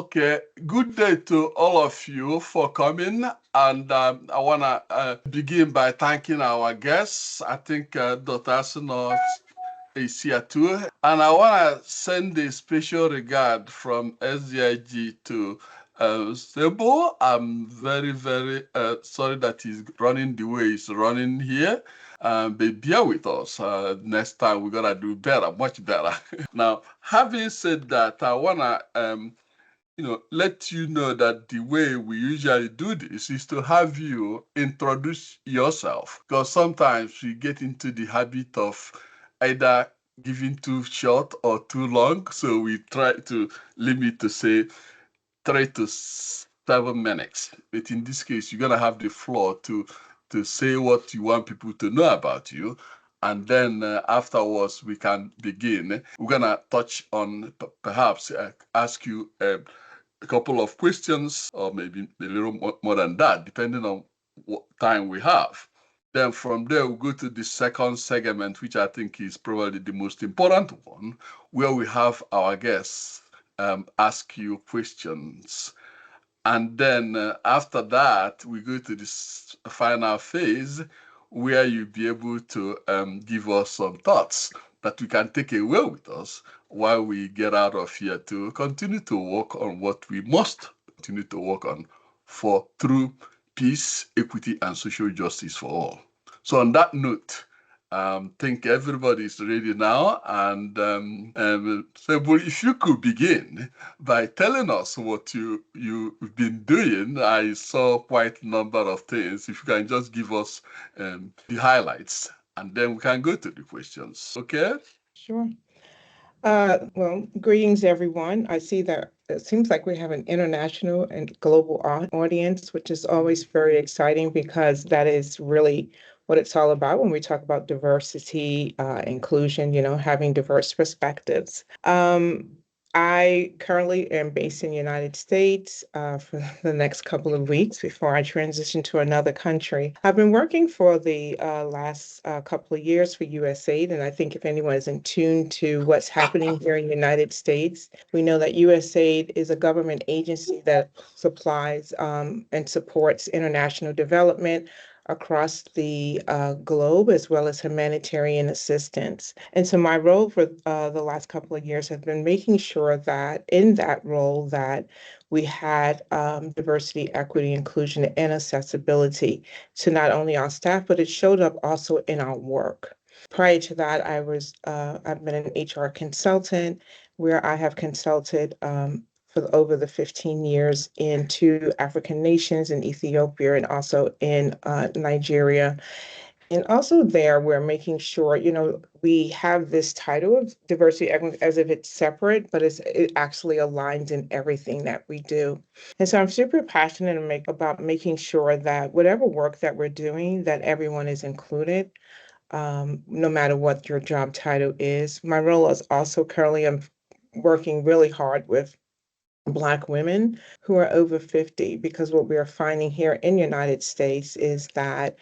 Okay, good day to all of you for coming. And I want to begin by thanking our guests. I think Dr. Arsenault is here too. And I want to send a special regard from SDIG to Sebo. I'm very, very sorry that he's running the way he's running here. But bear with us. Next time we're going to do better, much better. Now, having said that, I want to let you know that the way we usually do this is to have you introduce yourself, because sometimes we get into the habit of either giving too short or too long. So we try to limit to say 3 to 7 minutes. But in this case, you're going to have the floor to say what you want people to know about you. And then afterwards, we can begin. We're going to touch on, perhaps ask you a couple of questions, or maybe a little more than that, depending on what time we have. Then from there, we'll go to the second segment, which I think is probably the most important one, where we have our guests ask you questions. And then after that, we go to this final phase where you'll be able to give us some thoughts that we can take away with us while we get out of here to continue to work on what we must continue to work on for true peace, equity, and social justice for all. So on that note, I think everybody's ready now. And so if you could begin by telling us what you've been doing. I saw quite a number of things. If you can just give us the highlights, and then we can go to the questions. Okay? Sure. Well, greetings, everyone. I see that it seems like we have an international and global audience, which is always very exciting because that is really what it's all about when we talk about diversity, inclusion, having diverse perspectives. I currently am based in the United States for the next couple of weeks before I transition to another country. I've been working for the last couple of years for USAID, and I think if anyone is in tune to what's happening here in the United States, we know that USAID is a government agency that supplies and supports international development across the globe, as well as humanitarian assistance. And so my role for the last couple of years has been making sure that in that role that we had diversity, equity, inclusion, and accessibility to not only our staff, but it showed up also in our work. Prior to that, I've been an HR consultant where I have consulted for over the 15 years in 2 African nations, in Ethiopia and also in Nigeria. And also there, we're making sure, we have this title of diversity as if it's separate, but it actually aligns in everything that we do. And so I'm super passionate about making sure that whatever work that we're doing, that everyone is included, no matter what your job title is. My role is also currently, I'm working really hard with Black women who are over 50, because what we are finding here in the United States is that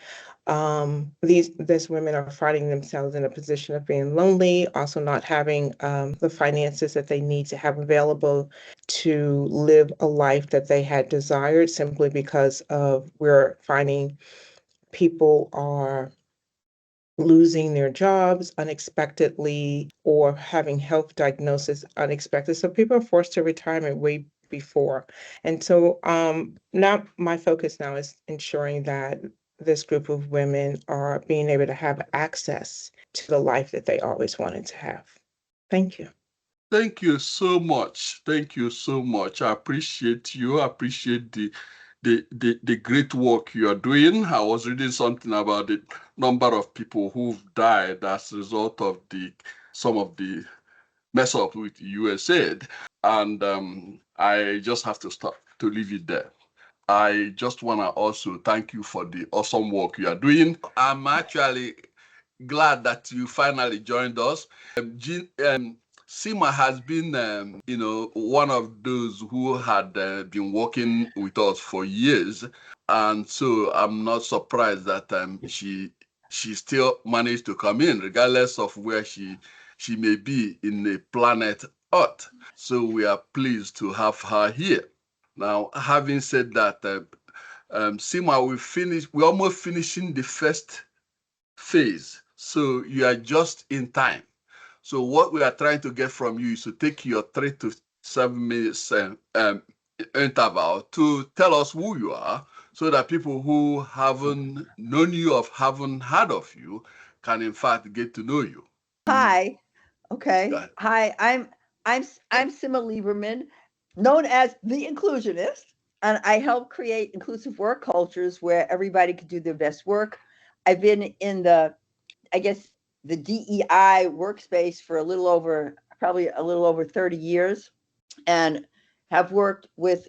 these women are finding themselves in a position of being lonely, also not having the finances that they need to have available to live a life that they had desired, simply because of we're finding people are losing their jobs unexpectedly or having health diagnosis unexpected. So people are forced to retirement way before. And so now my focus now is ensuring that this group of women are being able to have access to the life that they always wanted to have. Thank you. Thank you so much. Thank you so much. I appreciate you. I appreciate the great work you are doing. I was reading something about the number of people who've died as a result of some of the mess up with USAID. And I just have to stop to leave it there. I just want to also thank you for the awesome work you are doing. I'm actually glad that you finally joined us. Sima has been, one of those who had been working with us for years, and so I'm not surprised that she still managed to come in, regardless of where she may be in the planet Earth. So we are pleased to have her here. Now, having said that, Sima, we're almost finishing the first phase. So you are just in time. So what we are trying to get from you is to take your 3 to 7 minutes interval to tell us who you are, so that people who haven't known you or haven't heard of you can in fact get to know you. Hi. Okay. Yeah. Hi. I'm Sima Lieberman, known as the inclusionist, and I help create inclusive work cultures where everybody can do their best work. I've been in I guess, the DEI workspace for probably a little over 30 years, and have worked with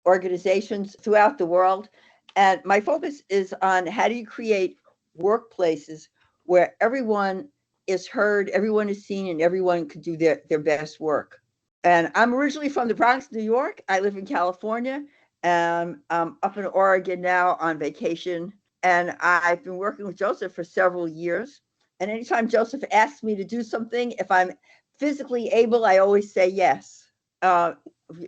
organizations throughout the world. And my focus is on how do you create workplaces where everyone is heard, everyone is seen, and everyone can do their best work. And I'm originally from the Bronx, New York. I live in California, and I'm up in Oregon now on vacation. And I've been working with Joseph for several years. And anytime Joseph asks me to do something, if I'm physically able, I always say yes.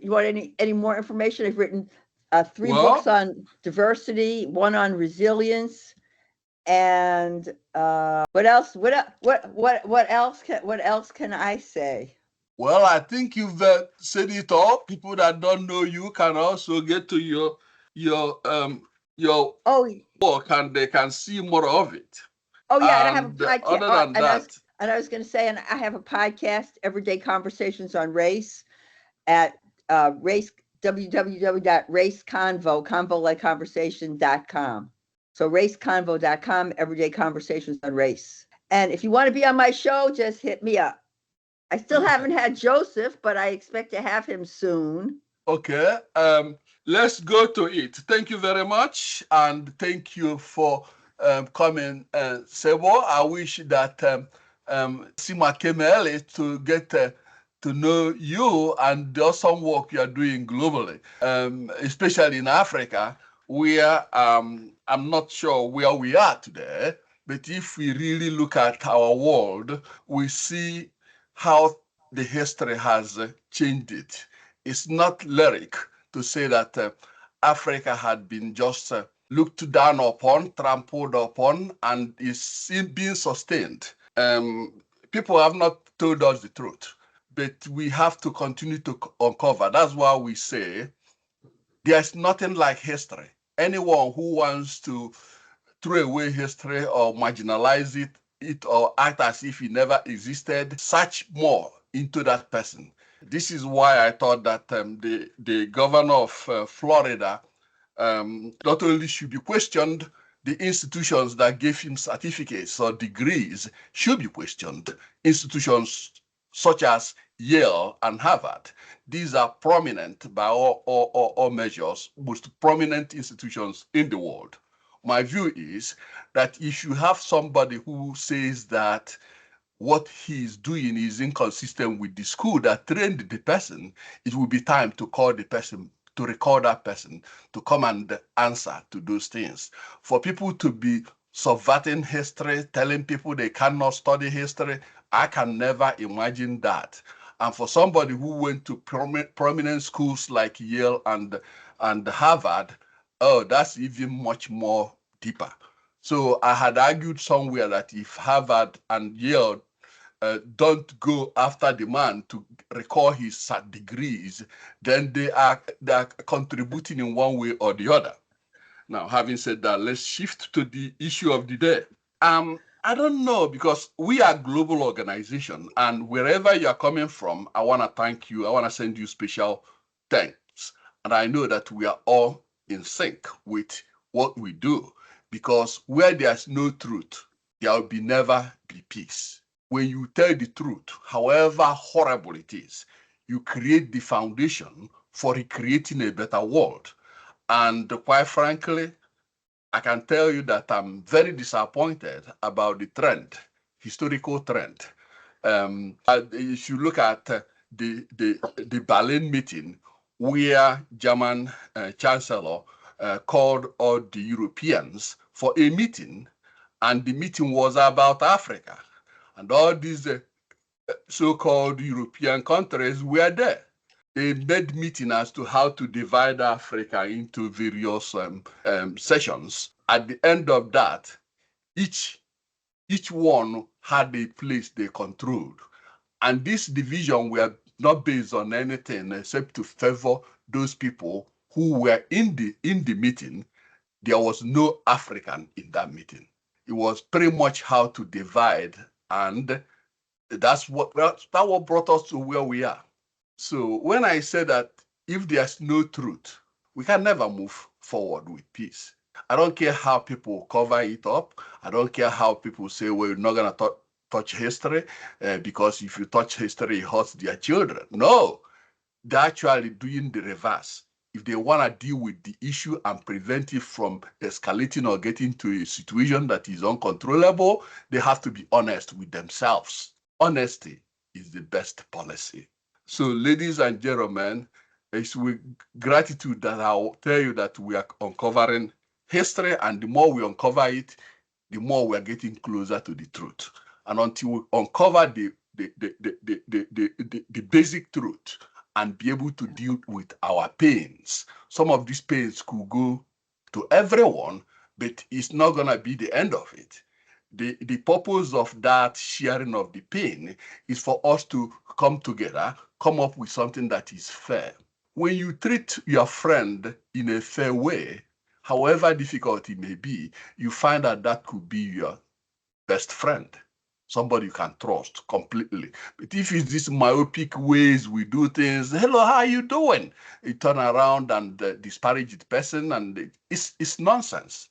You want any more information? I've written 3 books Well, on diversity, one on resilience, and what else? What else can I say? well, I think you've said it all. People that don't know you can also get to your Oh, work, and they can see more of it. oh yeah, and I have a And podcast. other than that, And I was going to say, and I have a podcast, Everyday Conversations on Race, at race www.raceconvo, convo like conversation.com. So raceconvo.com, everyday conversations on race. And if you want to be on my show, just hit me up. I still haven't had Joseph, but I expect to have him soon. okay, let's go to it. Thank you very much, and thank you for coming, Sebo. I wish that Sima came early to get to know you and the awesome work you are doing globally, especially in Africa, where I'm not sure where we are today, but if we really look at our world, we see how the history has changed it. It's not lyric to say that Africa had been just looked down upon, trampled upon, and is being sustained. People have not told us the truth, but we have to continue to uncover. That's why we say there's nothing like history. Anyone who wants to throw away history or marginalize it or act as if it never existed, search more into that person. This is why I thought that the governor of Florida not only should be questioned, the institutions that gave him certificates or degrees should be questioned. Institutions such as Yale and Harvard. These are prominent by all measures, most prominent institutions in the world. My view is that if you have somebody who says that what he's doing is inconsistent with the school that trained the person, it will be time to call the person, to record that person, to come and answer to those things. For people to be subverting history, telling people they cannot study history, I can never imagine that. And for somebody who went to prominent schools like Yale and Harvard, oh, that's even much more deeper. So I had argued somewhere that if Harvard and Yale don't go after the man to recall his degrees, then they are contributing in one way or the other. Now, having said that, let's shift to the issue of the day. I don't know, because we are a global organization, and wherever you are coming from, I want to thank you. I want to send you special thanks. And I know that we are all in sync with what we do, because where there's no truth, there will never be peace. When you tell the truth, however horrible it is, you create the foundation for recreating a better world. And quite frankly, I can tell you that I'm very disappointed about the trend, historical trend. If you look at the Berlin meeting, where German Chancellor called all the Europeans for a meeting, and the meeting was about Africa, and all these so-called European countries were there. They made meeting as to how to divide Africa into various sessions. At the end of that, each one had a place they controlled. And this division were not based on anything except to favor those people who were in the meeting. There was no African in that meeting. It was pretty much how to divide, and that's what brought us to where we are. So when I say that if there's no truth, we can never move forward with peace. I don't care how people cover it up. I don't care how people say, well, you're not going to touch history because if you touch history, it hurts their children. No, they're actually doing the reverse. If they want to deal with the issue and prevent it from escalating or getting to a situation that is uncontrollable, they have to be honest with themselves. Honesty is the best policy. So, ladies and gentlemen, it's with gratitude that I'll tell you that we are uncovering history, and the more we uncover it, the more we are getting closer to the truth. And until we uncover the basic truth and be able to deal with our pains, some of these pains could go to everyone, but it's not going to be the end of it. The purpose of that sharing of the pain is for us to come together, come up with something that is fair. When you treat your friend in a fair way, however difficult it may be, you find that that could be your best friend, somebody you can trust completely. But if it's these myopic ways we do things, hello, how are you doing? You turn around and disparage the person, and it's nonsense.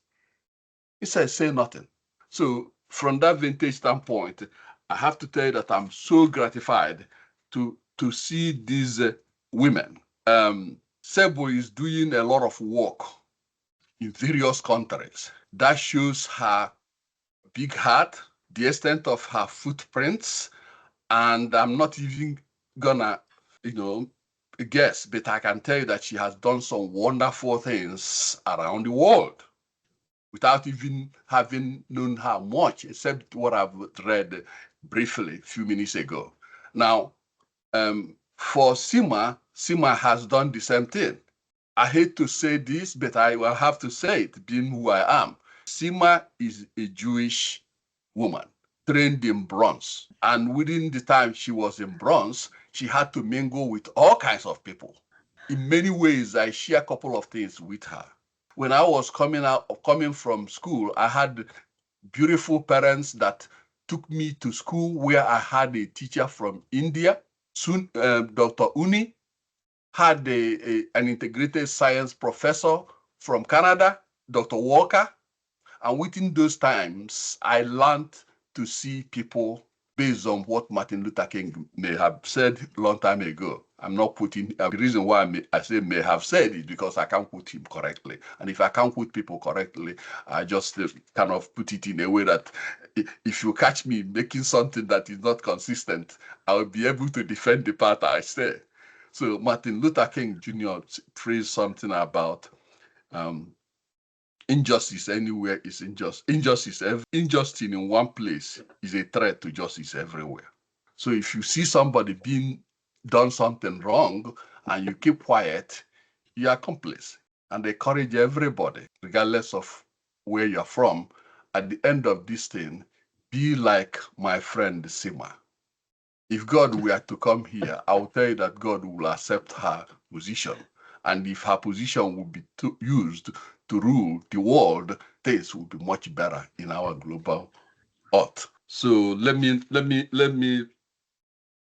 It says say nothing. So from that vintage standpoint, I have to tell you that I'm so gratified to see these women. Sebo is doing a lot of work in various countries. That shows her big heart, the extent of her footprints, and I'm not even gonna, guess, but I can tell you that she has done some wonderful things around the world without even having known her much, except what I've read briefly a few minutes ago. Now, for Sima has done the same thing. I hate to say this, but I will have to say it, being who I am. Sima is a Jewish woman trained in bronze. And within the time she was in bronze, she had to mingle with all kinds of people. In many ways, I share a couple of things with her. When I was coming from school, I had beautiful parents that took me to school where I had a teacher from India. Soon, Dr. Uni had an integrated science professor from Canada, Dr. Walker. And within those times, I learned to see people based on what Martin Luther King may have said a long time ago. I'm not putting, the reason why I say may have said is because I can't quote him correctly. And if I can't quote people correctly, I just kind of put it in a way that if you catch me making something that is not consistent, I'll be able to defend the part I say. So Martin Luther King Jr. phrased something about injustice anywhere is unjust. Injustice in one place is a threat to justice everywhere. So if you see somebody being done something wrong and you keep quiet, you are complicit. And I encourage everybody, regardless of where you're from, at the end of this thing, be like my friend Sima. If God were to come here, I will tell you that God will accept her position. And if her position will be used to rule the world, things will be much better in our global earth. So let me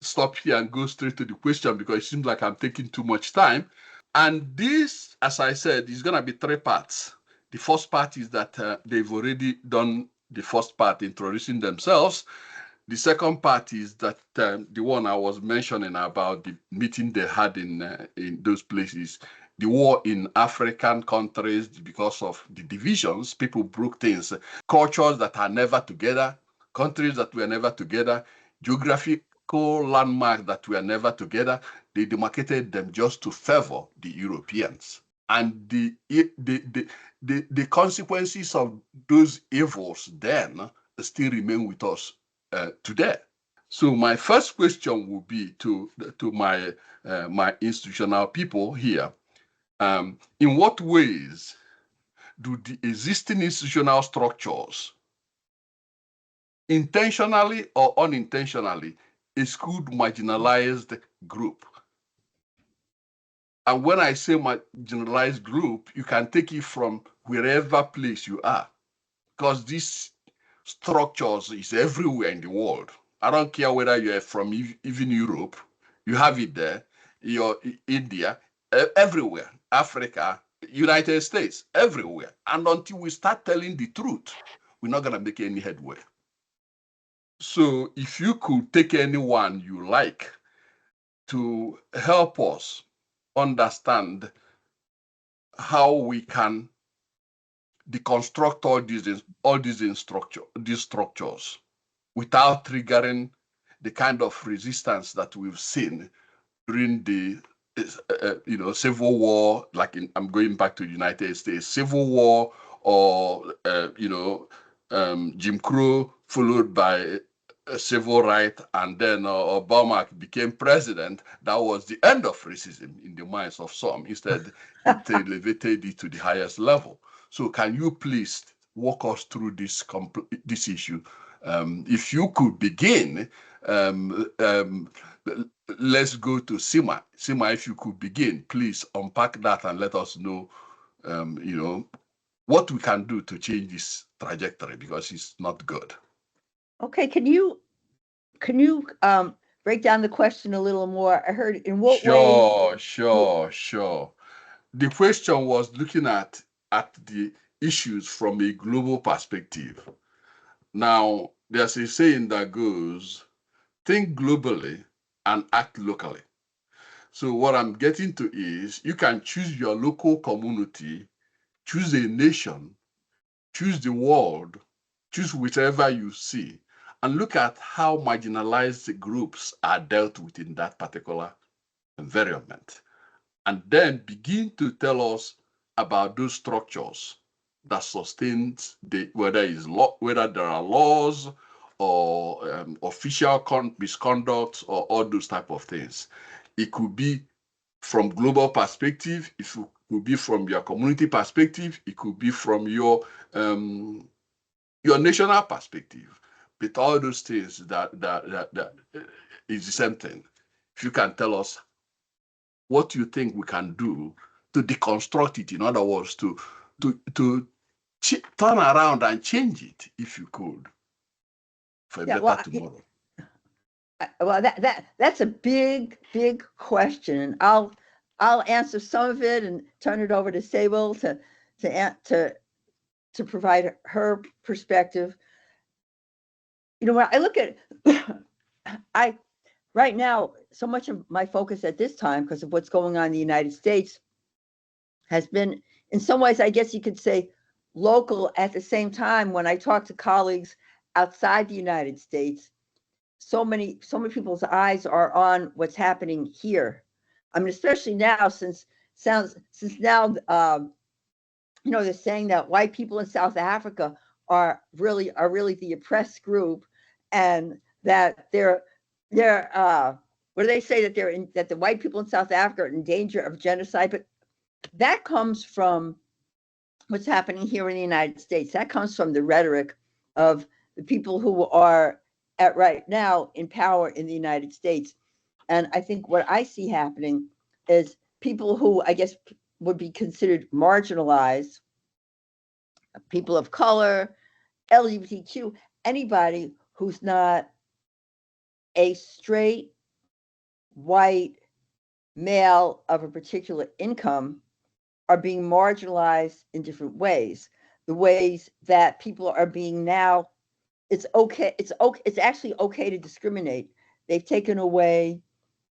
stop here and go straight to the question because it seems like I'm taking too much time. And this, as I said, is going to be 3 parts. The first part is that they've already done the first part, introducing themselves. The second part is that the one I was mentioning about the meeting they had in those places, the war in African countries because of the divisions, people broke things, cultures that are never together, countries that were never together, geographical landmarks that were never together. They demarcated them just to favor the Europeans. And the consequences of those evils then still remain with us today. So my first question would be to my my institutional people here. In what ways do the existing institutional structures, intentionally or unintentionally, exclude marginalized group? And when I say marginalized group, you can take it from wherever place you are, because these structures is everywhere in the world. I don't care whether you're from even Europe, you have it there, you're India, everywhere, Africa, United States, everywhere. And until we start telling the truth, we're not going to make any headway. So if you could take anyone you like to help us understand how we can deconstruct these structures without triggering the kind of resistance that we've seen during the civil war, like I'm going back to the United States, civil war, or Jim Crow, followed by a civil right, and then Obama became president. That was the end of racism in the minds of some. Instead, it elevated it to the highest level. So can you please walk us through this issue? If you could begin, let's go to Sima. Sima, if you could begin, please unpack that and let us know, what we can do to change this trajectory, because it's not good. Okay, can you break down the question a little more? I heard in what ways? Sure. The question was looking at the issues from a global perspective. Now, there's a saying that goes, think globally and act locally. So what I'm getting to is, you can choose your local community, choose a nation, choose the world, choose whichever you see, and look at how marginalized groups are dealt with in that particular environment. And then begin to tell us about those structures that sustain whether there are laws or official misconduct or all those type of things. It could be from global perspective, it could be from your community perspective, it could be from your national perspective. But all those things that is the same thing. If you can tell us what you think we can do to deconstruct it, in other words, to turn around and change it, if you could, for a better tomorrow. Well, that's a big question, and I'll answer some of it and turn it over to Sable to provide her perspective. When I look at right now, so much of my focus at this time, because of what's going on in the United States, has been, in some ways, I guess you could say, local. At the same time, when I talk to colleagues outside the United States, so many people's eyes are on what's happening here. I mean, especially now, since now, they're saying that white people in South Africa are really the oppressed group, and that they're what do they say, that the white people in South Africa are in danger of genocide? But that comes from what's happening here in the United States. That comes from the rhetoric of the people who are at right now in power in the United States. And I think what I see happening is people who I guess would be considered marginalized, people of color, LGBTQ, anybody who's not a straight white male of a particular income, are being marginalized in different ways. The ways that people are being now, it's actually okay to discriminate. They've taken away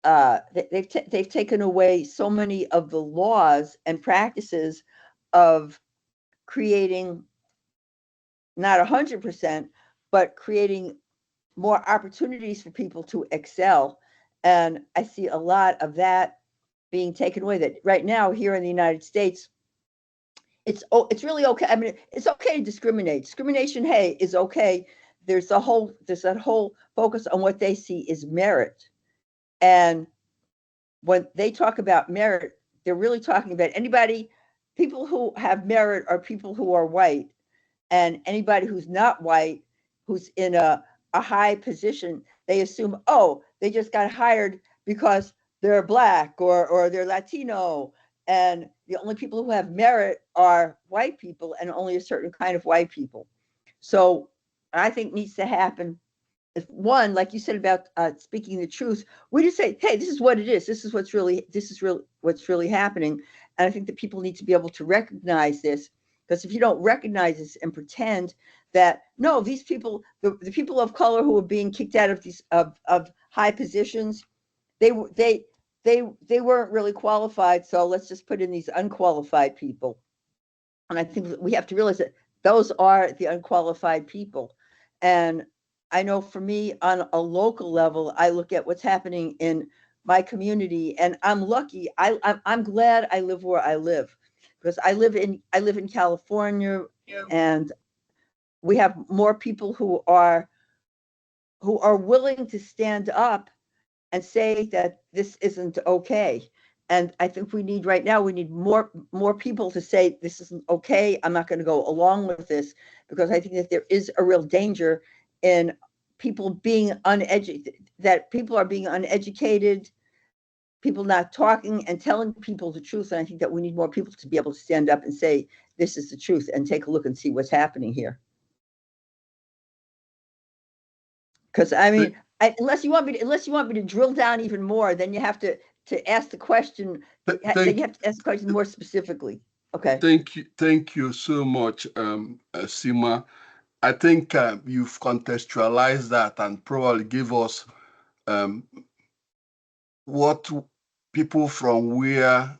they've taken away so many of the laws and practices of creating not 100%, but creating more opportunities for people to excel. And I see a lot of that being taken away. That right now here in the United States, it's really okay. I mean, it's okay to discriminate. Discrimination, hey, is okay. there's that whole focus on what they see is merit. And when they talk about merit, they're really talking about people who have merit are people who are white, and anybody who's not white, who's in a high position, they assume, oh, they just got hired because they're black or they're Latino. And the only people who have merit are white people, and only a certain kind of white people. So I think needs to happen. One, like you said about speaking the truth, we just say, hey, this is what it is. This is what's really happening. And I think that people need to be able to recognize this, because if you don't recognize this and pretend that, no, these people, the people of color who are being kicked out of these of high positions, they weren't really qualified. So let's just put in these unqualified people. And I think that we have to realize that those are the unqualified people. And I know for me, on a local level, I look at what's happening in my community, and I'm lucky. I'm glad I live where I live, because I live in California, and we have more people who are willing to stand up and say that this isn't okay. And I think we need more people to say this isn't okay. I'm not going to go along with this, because I think that there is a real danger in people being uneducated, that people are being uneducated, people not talking and telling people the truth. And I think that we need more people to be able to stand up and say, this is the truth, and take a look and see what's happening here. Because I mean, unless you want me to drill down even more, then you have to ask the question. Then you have to ask the question more specifically. Okay. Thank you so much, Sima. I think you've contextualized that and probably give us what people from where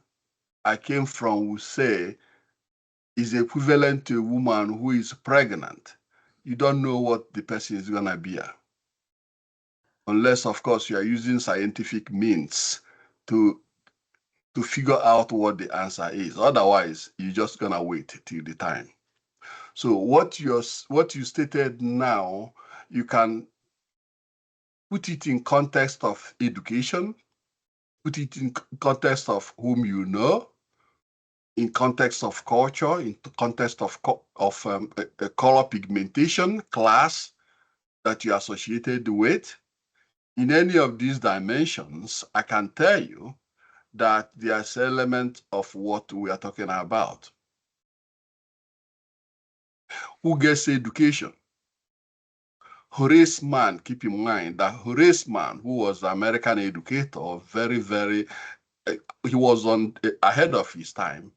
I came from will say is equivalent to a woman who is pregnant. You don't know what the person is gonna be, unless, of course, you are using scientific means to figure out what the answer is. Otherwise, you're just gonna wait till the time. So what you stated now, you can put it in context of education, put it in context of whom you know, in context of culture, in context of color pigmentation, class that you're associated with. In any of these dimensions, I can tell you that there's an element of what we are talking about. Who gets education? Horace Mann, keep in mind that Horace Mann, who was an American educator, he was ahead of his time.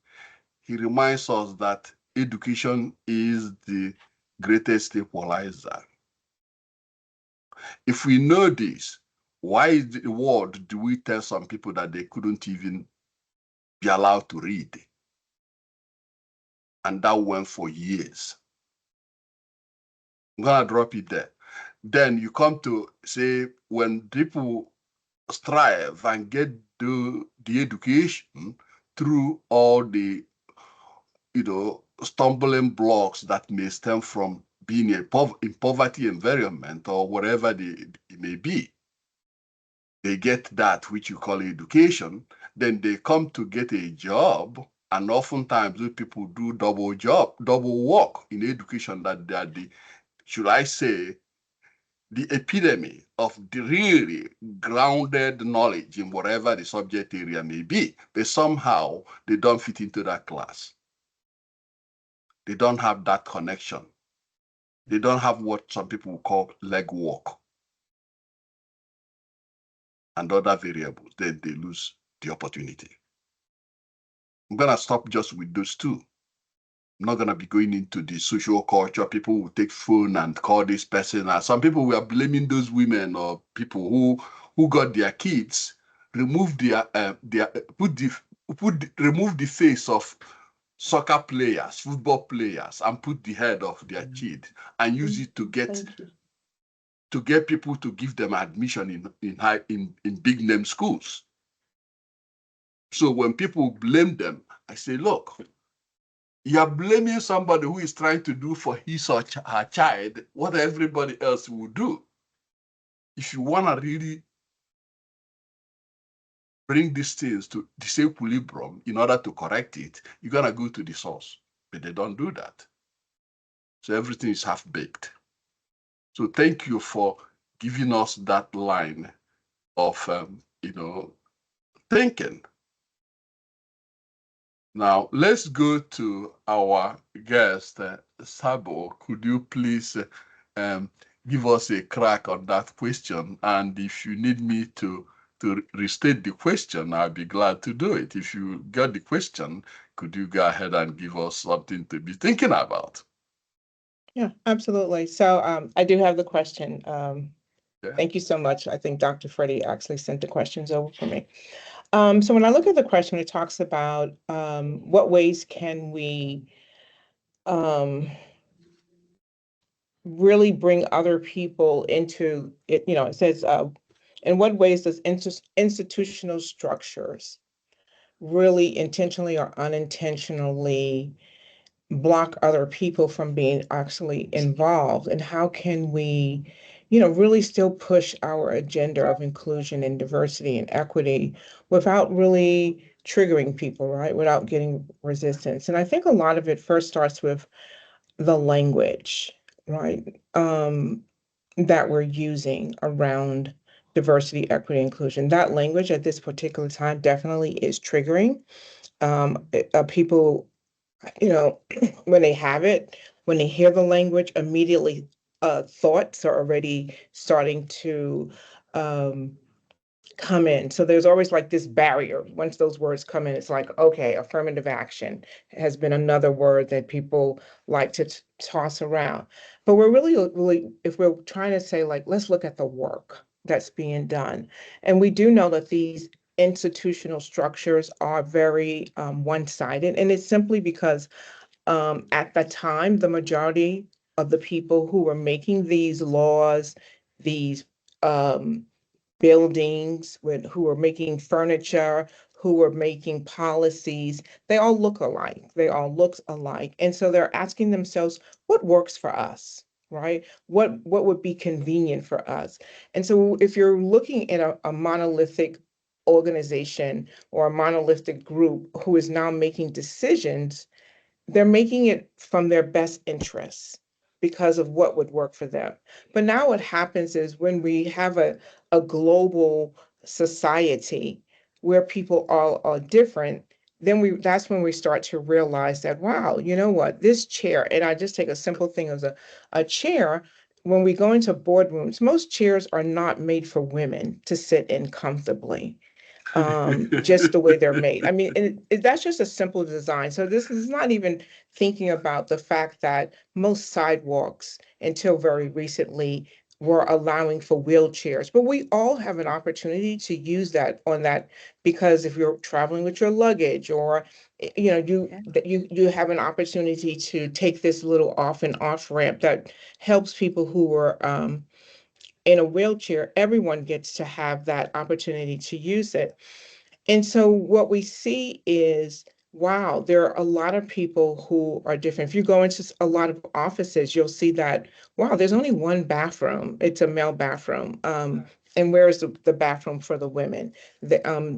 He reminds us that education is the greatest equalizer. If we know this, why in the world do we tell some people that they couldn't even be allowed to read? And that went for years. I'm gonna drop it there. Then you come to say, when people strive and get the education through all the stumbling blocks that may stem from being in poverty environment or whatever it may be, they get that which you call education, then they come to get a job, and oftentimes those people do double work in education, that they are should I say, the epitome of the really grounded knowledge in whatever the subject area may be, but somehow they don't fit into that class. They don't have that connection. They don't have what some people call legwork and other variables. Then they lose the opportunity. I'm gonna stop just with those two. I'm not gonna be going into the social culture. People will take phone and call this person. And some people were blaming those women or people who got their kids, remove remove the face of soccer players, football players, and put the head of their kid and use it to get people to give them admission in big name schools. So when people blame them, I say, look, You are blaming somebody who is trying to do for his or her child what everybody else will do. If you want to really bring these things to disequilibrium in order to correct it, you're going to go to the source. But they don't do that. So everything is half-baked. So thank you for giving us that line of, thinking. Now, let's go to our guest, Sabo. Could you please give us a crack on that question? And if you need me to restate the question, I'll be glad to do it. If you got the question, could you go ahead and give us something to be thinking about? Yeah, absolutely. So I do have the question. Yeah. Thank you so much. I think Dr. Freddie actually sent the questions over for me. So when I look at the question, it talks about what ways can we really bring other people into it. It says, in what ways does institutional structures really intentionally or unintentionally block other people from being actually involved? And how can we, really still push our agenda of inclusion and diversity and equity without really triggering people, right? Without getting resistance. And I think a lot of it first starts with the language, right? That we're using around diversity, equity, inclusion. That language at this particular time definitely is triggering. People, when they have it, when they hear the language, immediately thoughts are already starting to come in. So there's always like this barrier. Once those words come in, it's like, okay, affirmative action has been another word that people like to toss around. But we're really, if we're trying to say, like, let's look at the work that's being done. And we do know that these institutional structures are very one-sided. And it's simply because at the time, the majority of the people who were making these laws, these um, buildings, who are making furniture, who are making policies, they all look alike. They all look alike. And so they're asking themselves, what works for us? Right? What would be convenient for us? And so if you're looking at a monolithic organization or a monolithic group who is now making decisions, they're making it from their best interests because of what would work for them. But now what happens is when we have a global society where people all are different, then that's when we start to realize that, wow, you know what, this chair, and I just take a simple thing as a chair. When we go into boardrooms, most chairs are not made for women to sit in comfortably, just the way they're made. I mean, that's just a simple design. So this is not even thinking about the fact that most sidewalks until very recently were allowing for wheelchairs, but we all have an opportunity to use that on that, because if you're traveling with your luggage, or you have an opportunity to take this little off and off ramp that helps people who are in a wheelchair. Everyone gets to have that opportunity to use it. And so what we see is, wow, there are a lot of people who are different. If you go into a lot of offices, you'll see that, wow, there's only one bathroom. It's a male bathroom. And where is the bathroom for the women?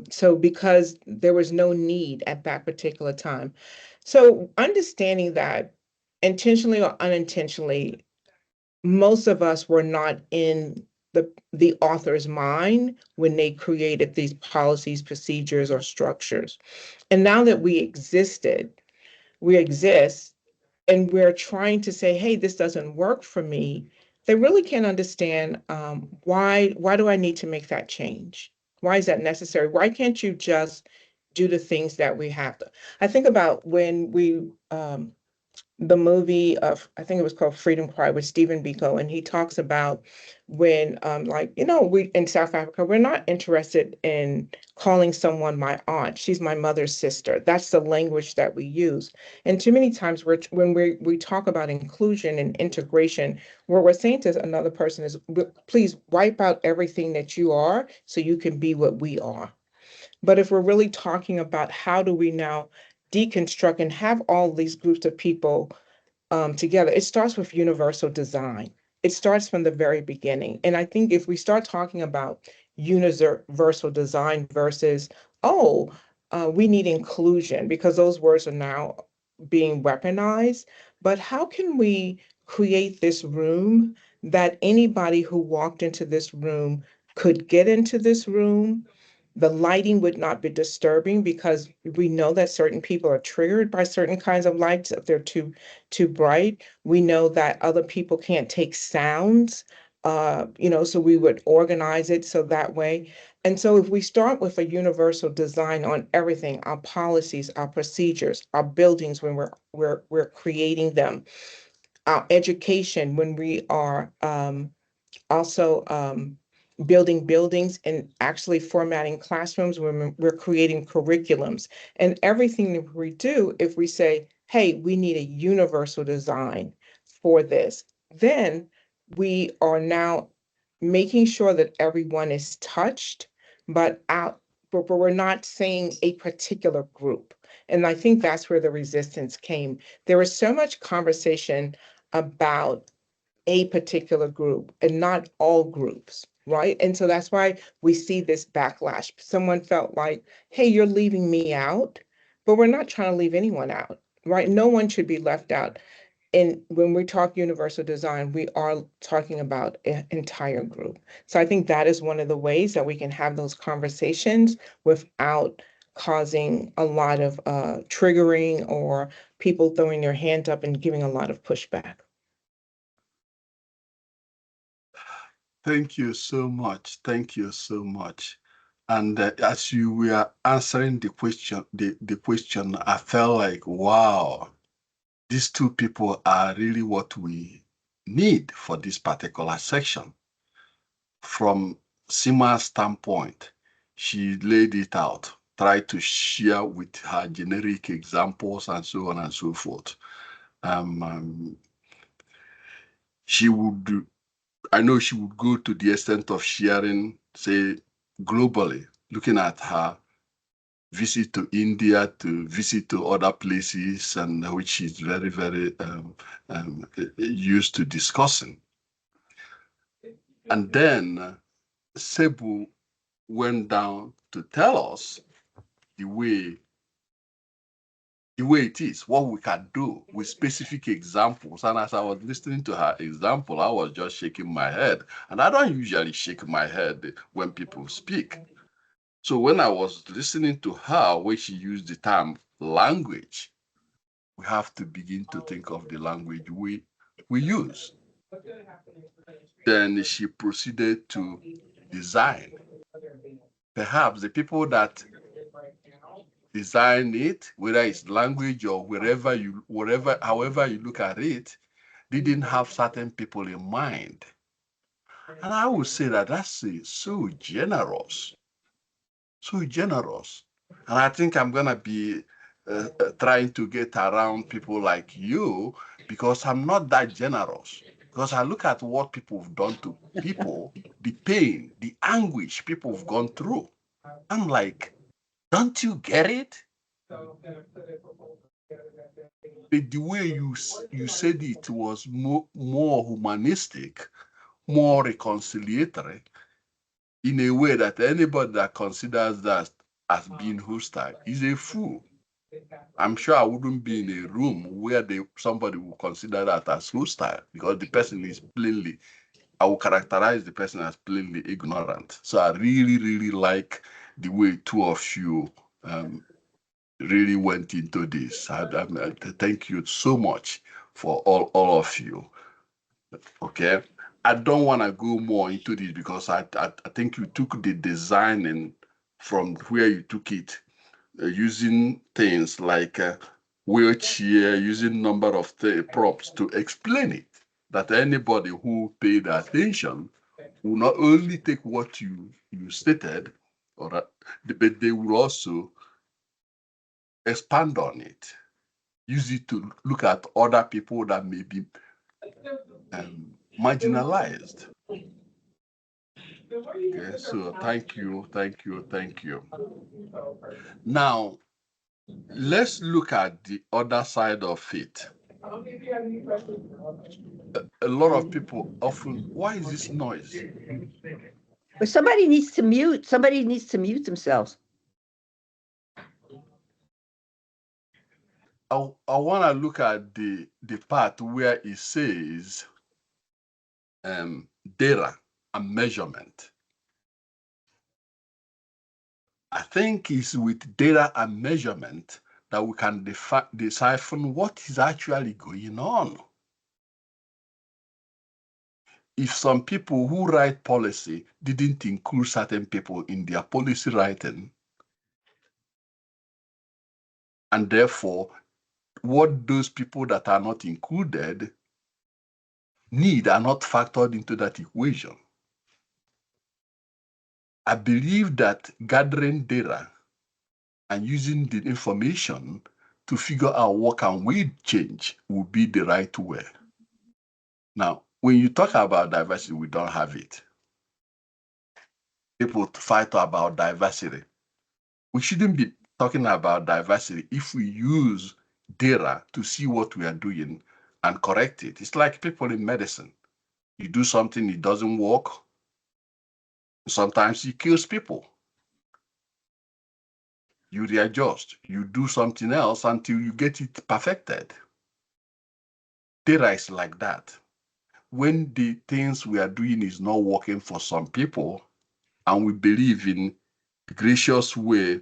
So because there was no need at that particular time. So understanding that intentionally or unintentionally, most of us were not in the author's mind when they created these policies, procedures, or structures. And now that we exist, and we're trying to say, hey, this doesn't work for me, they really can't understand why do I need to make that change? Why is that necessary? Why can't you just do the things that we have to? I think about when the movie of, I think it was called Freedom Cry, with Stephen Biko, and he talks about when, we in South Africa, we're not interested in calling someone my aunt. She's my mother's sister. That's the language that we use. And too many times when we talk about inclusion and integration, what we're saying to another person is, please wipe out everything that you are so you can be what we are. But if we're really talking about how do we now deconstruct and have all these groups of people together, it starts with universal design. It starts from the very beginning. And I think if we start talking about universal design versus, oh, we need inclusion, because those words are now being weaponized. But how can we create this room that anybody who walked into this room could get into this room? The lighting would not be disturbing, because we know that certain people are triggered by certain kinds of lights if they're too bright. We know that other people can't take sounds, so we would organize it so that way. And so if we start with a universal design on everything, our policies, our procedures, our buildings when we're creating them, our education when we are also building buildings and actually formatting classrooms when we're creating curriculums, and everything that we do, if we say, hey, we need a universal design for this, then we are now making sure that everyone is touched, but we're not saying a particular group. And I think that's where the resistance came. There was so much conversation about a particular group and not all groups, right? And so that's why we see this backlash. Someone felt like, hey, you're leaving me out, but we're not trying to leave anyone out, right? No one should be left out. And when we talk universal design, we are talking about an entire group. So I think that is one of the ways that we can have those conversations without causing a lot of triggering or people throwing their hand up and giving a lot of pushback. Thank you so much. Thank you so much. And as you were answering the question, I felt like, wow, these two people are really what we need for this particular section. From Sima's standpoint, she laid it out, tried to share with her generic examples and so on and so forth. She would, I know she would go to the extent of sharing, say, globally, looking at her visit to India, to visit to other places, and which she's very, very used to discussing. And then Cebu went down to tell us the way it is, what we can do with specific examples. And as I was listening to her example, I was just shaking my head. And I don't usually shake my head when people speak. So when I was listening to her, when she used the term language, we have to begin to think of the language we use. Then she proceeded to design. Perhaps the people that design it, whether it's language or however you look at it, didn't have certain people in mind. And I would say that that's so generous, so generous. And I think I'm gonna be trying to get around people like you, because I'm not that generous. Because I look at what people have done to people, the pain, the anguish people have gone through. I'm like, don't you get it? The way you said it was more humanistic, more reconciliatory, in a way that anybody that considers that as being hostile is a fool. I'm sure I wouldn't be in a room where somebody would consider that as hostile, because the person is plainly, I would characterize the person as plainly ignorant. So I really, really like the way two of you really went into this. Thank you so much for all of you. Okay. I don't want to go more into this, because I think you took the design and from where you took it, using things like wheelchair, using number of props to explain it, that anybody who paid attention will not only take what you stated, but they will also expand on it, use it to look at other people that may be marginalized. Okay, so thank you. Now, let's look at the other side of it. A lot of people often, why is this noise? But somebody needs to mute themselves. I want to look at the part where it says data and measurement. I think it's with data and measurement that we can decipher what is actually going on. If some people who write policy didn't include certain people in their policy writing, and therefore what those people that are not included need are not factored into that equation. I believe that gathering data and using the information to figure out what can we change will be the right way. Now, when you talk about diversity, we don't have it. People fight about diversity. We shouldn't be talking about diversity if we use data to see what we are doing and correct it. It's like people in medicine. You do something, it doesn't work. Sometimes it kills people. You readjust. You do something else until you get it perfected. Data is like that. When the things we are doing is not working for some people, and we believe in the gracious way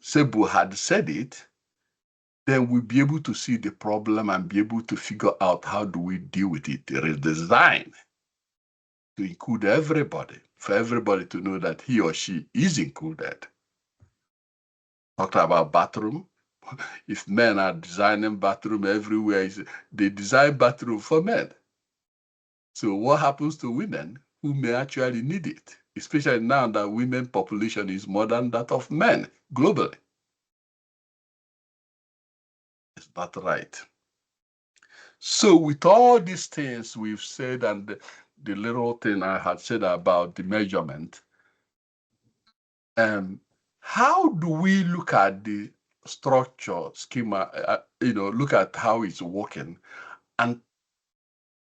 Cebu had said it, then we'll be able to see the problem and be able to figure out how do we deal with it. There is design to include everybody, for everybody to know that he or she is included. Talked about bathroom. If men are designing bathroom everywhere, they design bathroom for men. So what happens to women who may actually need it, especially now that women population is more than that of men globally? It's not right. So with all these things we've said and the little thing I had said about the measurement, how do we look at the structure schema, look at how it's working and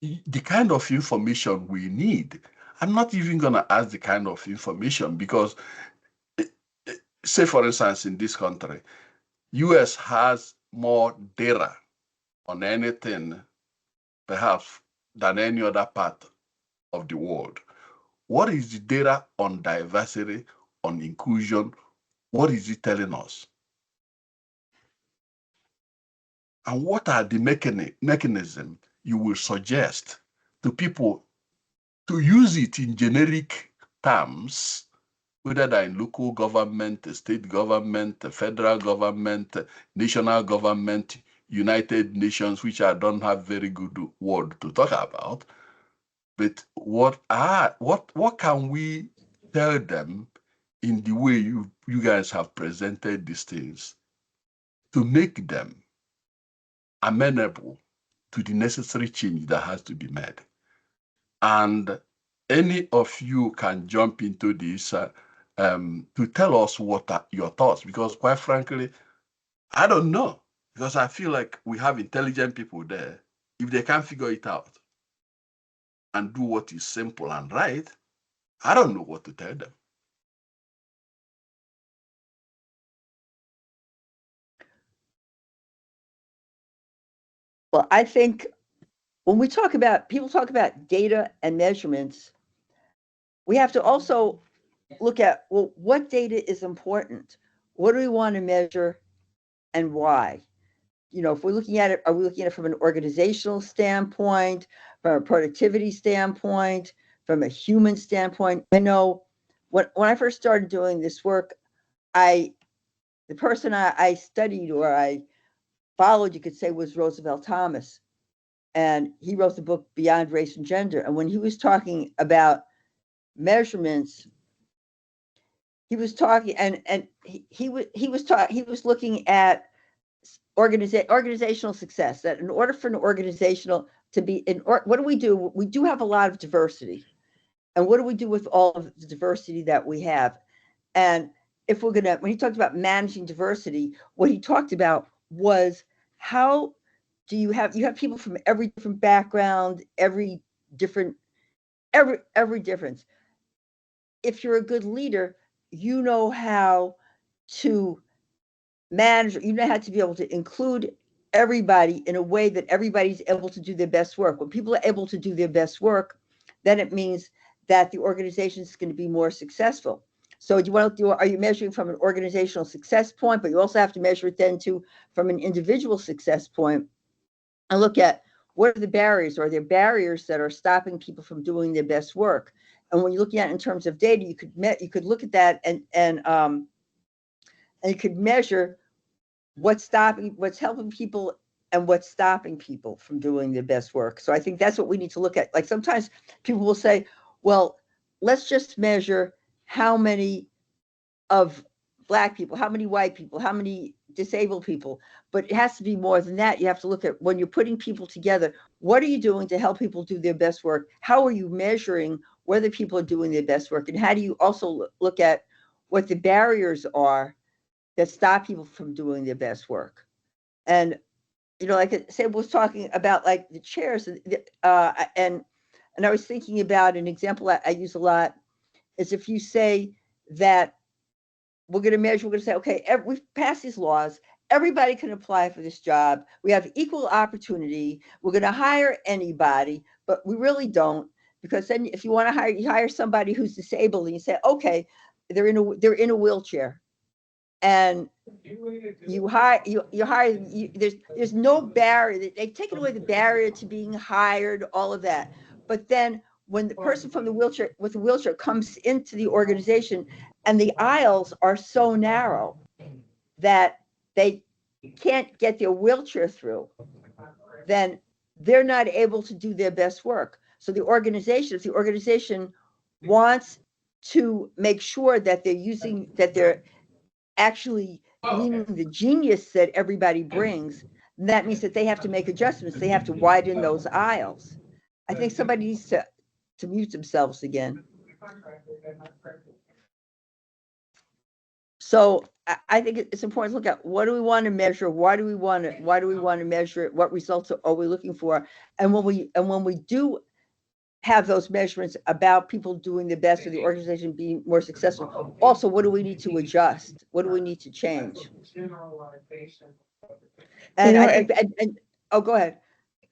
the kind of information we need? I'm not even going to ask the kind of information because, say for instance, in this country, US has more data on anything, perhaps, than any other part of the world. What is the data on diversity, on inclusion? What is it telling us? And what are the mechanisms you will suggest to people to use it in generic terms, whether they're in local government, state government, federal government, national government, United Nations, which I don't have very good word to talk about, but what can we tell them in the way you guys have presented these things to make them amenable to the necessary change that has to be made? And any of you can jump into this to tell us what are your thoughts, because quite frankly, I don't know, because I feel like we have intelligent people there. If they can't figure it out and do what is simple and right, I don't know what to tell them. Well, I think when people talk about data and measurements, we have to also look at, well, what data is important? What do we want to measure and why? If we're looking at it, are we looking at it from an organizational standpoint, from a productivity standpoint, from a human standpoint? I know when I first started doing this work, the person I studied or I followed, you could say, was Roosevelt Thomas. And he wrote the book Beyond Race and Gender. And when he was talking about measurements, he was talking and he was looking at organizational success, that in order for an organizational to be what do? We do have a lot of diversity. And what do we do with all of the diversity that we have? And if we're gonna, when he talked about managing diversity, what he talked about was how do you have people from every different background, every difference. If you're a good leader, you know how to manage, you know how to be able to include everybody in a way that everybody's able to do their best work. When people are able to do their best work, then it means that the organization is going to be more successful. So you want to do, are you measuring from an organizational success point, but you also have to measure it then too from an individual success point and look at what are the barriers? Are there barriers that are stopping people from doing their best work? And when you're looking at it in terms of data, you could look at that and you could measure what's helping people and what's stopping people from doing their best work. So I think that's what we need to look at. Like sometimes people will say, well, let's just measure how many of Black people, how many white people, how many disabled people, but it has to be more than that. You have to look at, when you're putting people together, what are you doing to help people do their best work? How are you measuring whether people are doing their best work? And how do you also look at what the barriers are that stop people from doing their best work? And, you know, like Sam was talking about, like the chairs, and I was thinking about an example I use a lot is if you say that we're going to say, okay, we've passed these laws, everybody can apply for this job, we have equal opportunity, we're going to hire anybody, but we really don't, because then if you want to hire, you hire somebody who's disabled and you say, okay, they're in a wheelchair, and there's no barrier. They've taken away the barrier to being hired, all of that. But then when the person from the wheelchair comes into the organization and the aisles are so narrow that they can't get their wheelchair through, then they're not able to do their best work. So if the organization wants to make sure that they're actually gleaning the genius that everybody brings, that means that they have to make adjustments. They have to widen those aisles. I think somebody needs to mute themselves again. So I think it's important to look at, what do we want to measure? Why do we want to measure it? What results are we looking for? And when we do have those measurements about people doing the best or the organization being more successful, also, what do we need to adjust? What do we need to change? And I think, oh, go ahead.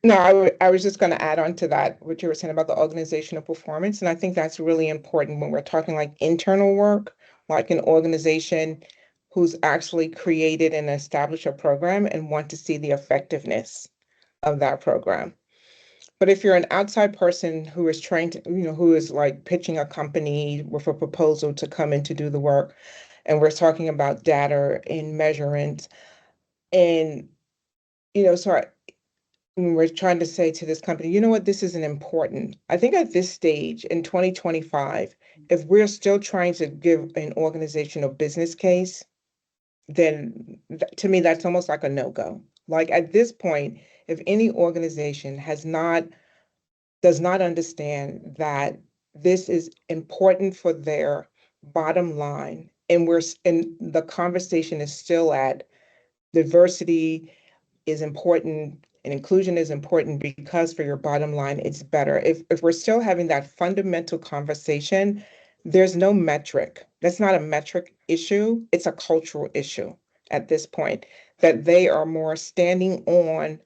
No, I was just going to add on to that, what you were saying about the organizational performance. And I think that's really important when we're talking like internal work, like an organization who's actually created and established a program and want to see the effectiveness of that program. But if you're an outside person who is trying to, who is like pitching a company with a proposal to come in to do the work, and we're talking about data and measurement, and, so when we're trying to say to this company, you know what, this isn't important. I think at this stage in 2025, if we're still trying to give an organization a business case, then to me, that's almost like a no-go. Like at this point, if any organization does not understand that this is important for their bottom line, and the conversation is still at diversity is important and inclusion is important because for your bottom line, it's better. If we're still having that fundamental conversation, there's no metric. That's not a metric issue. It's a cultural issue at this point, that they are more standing on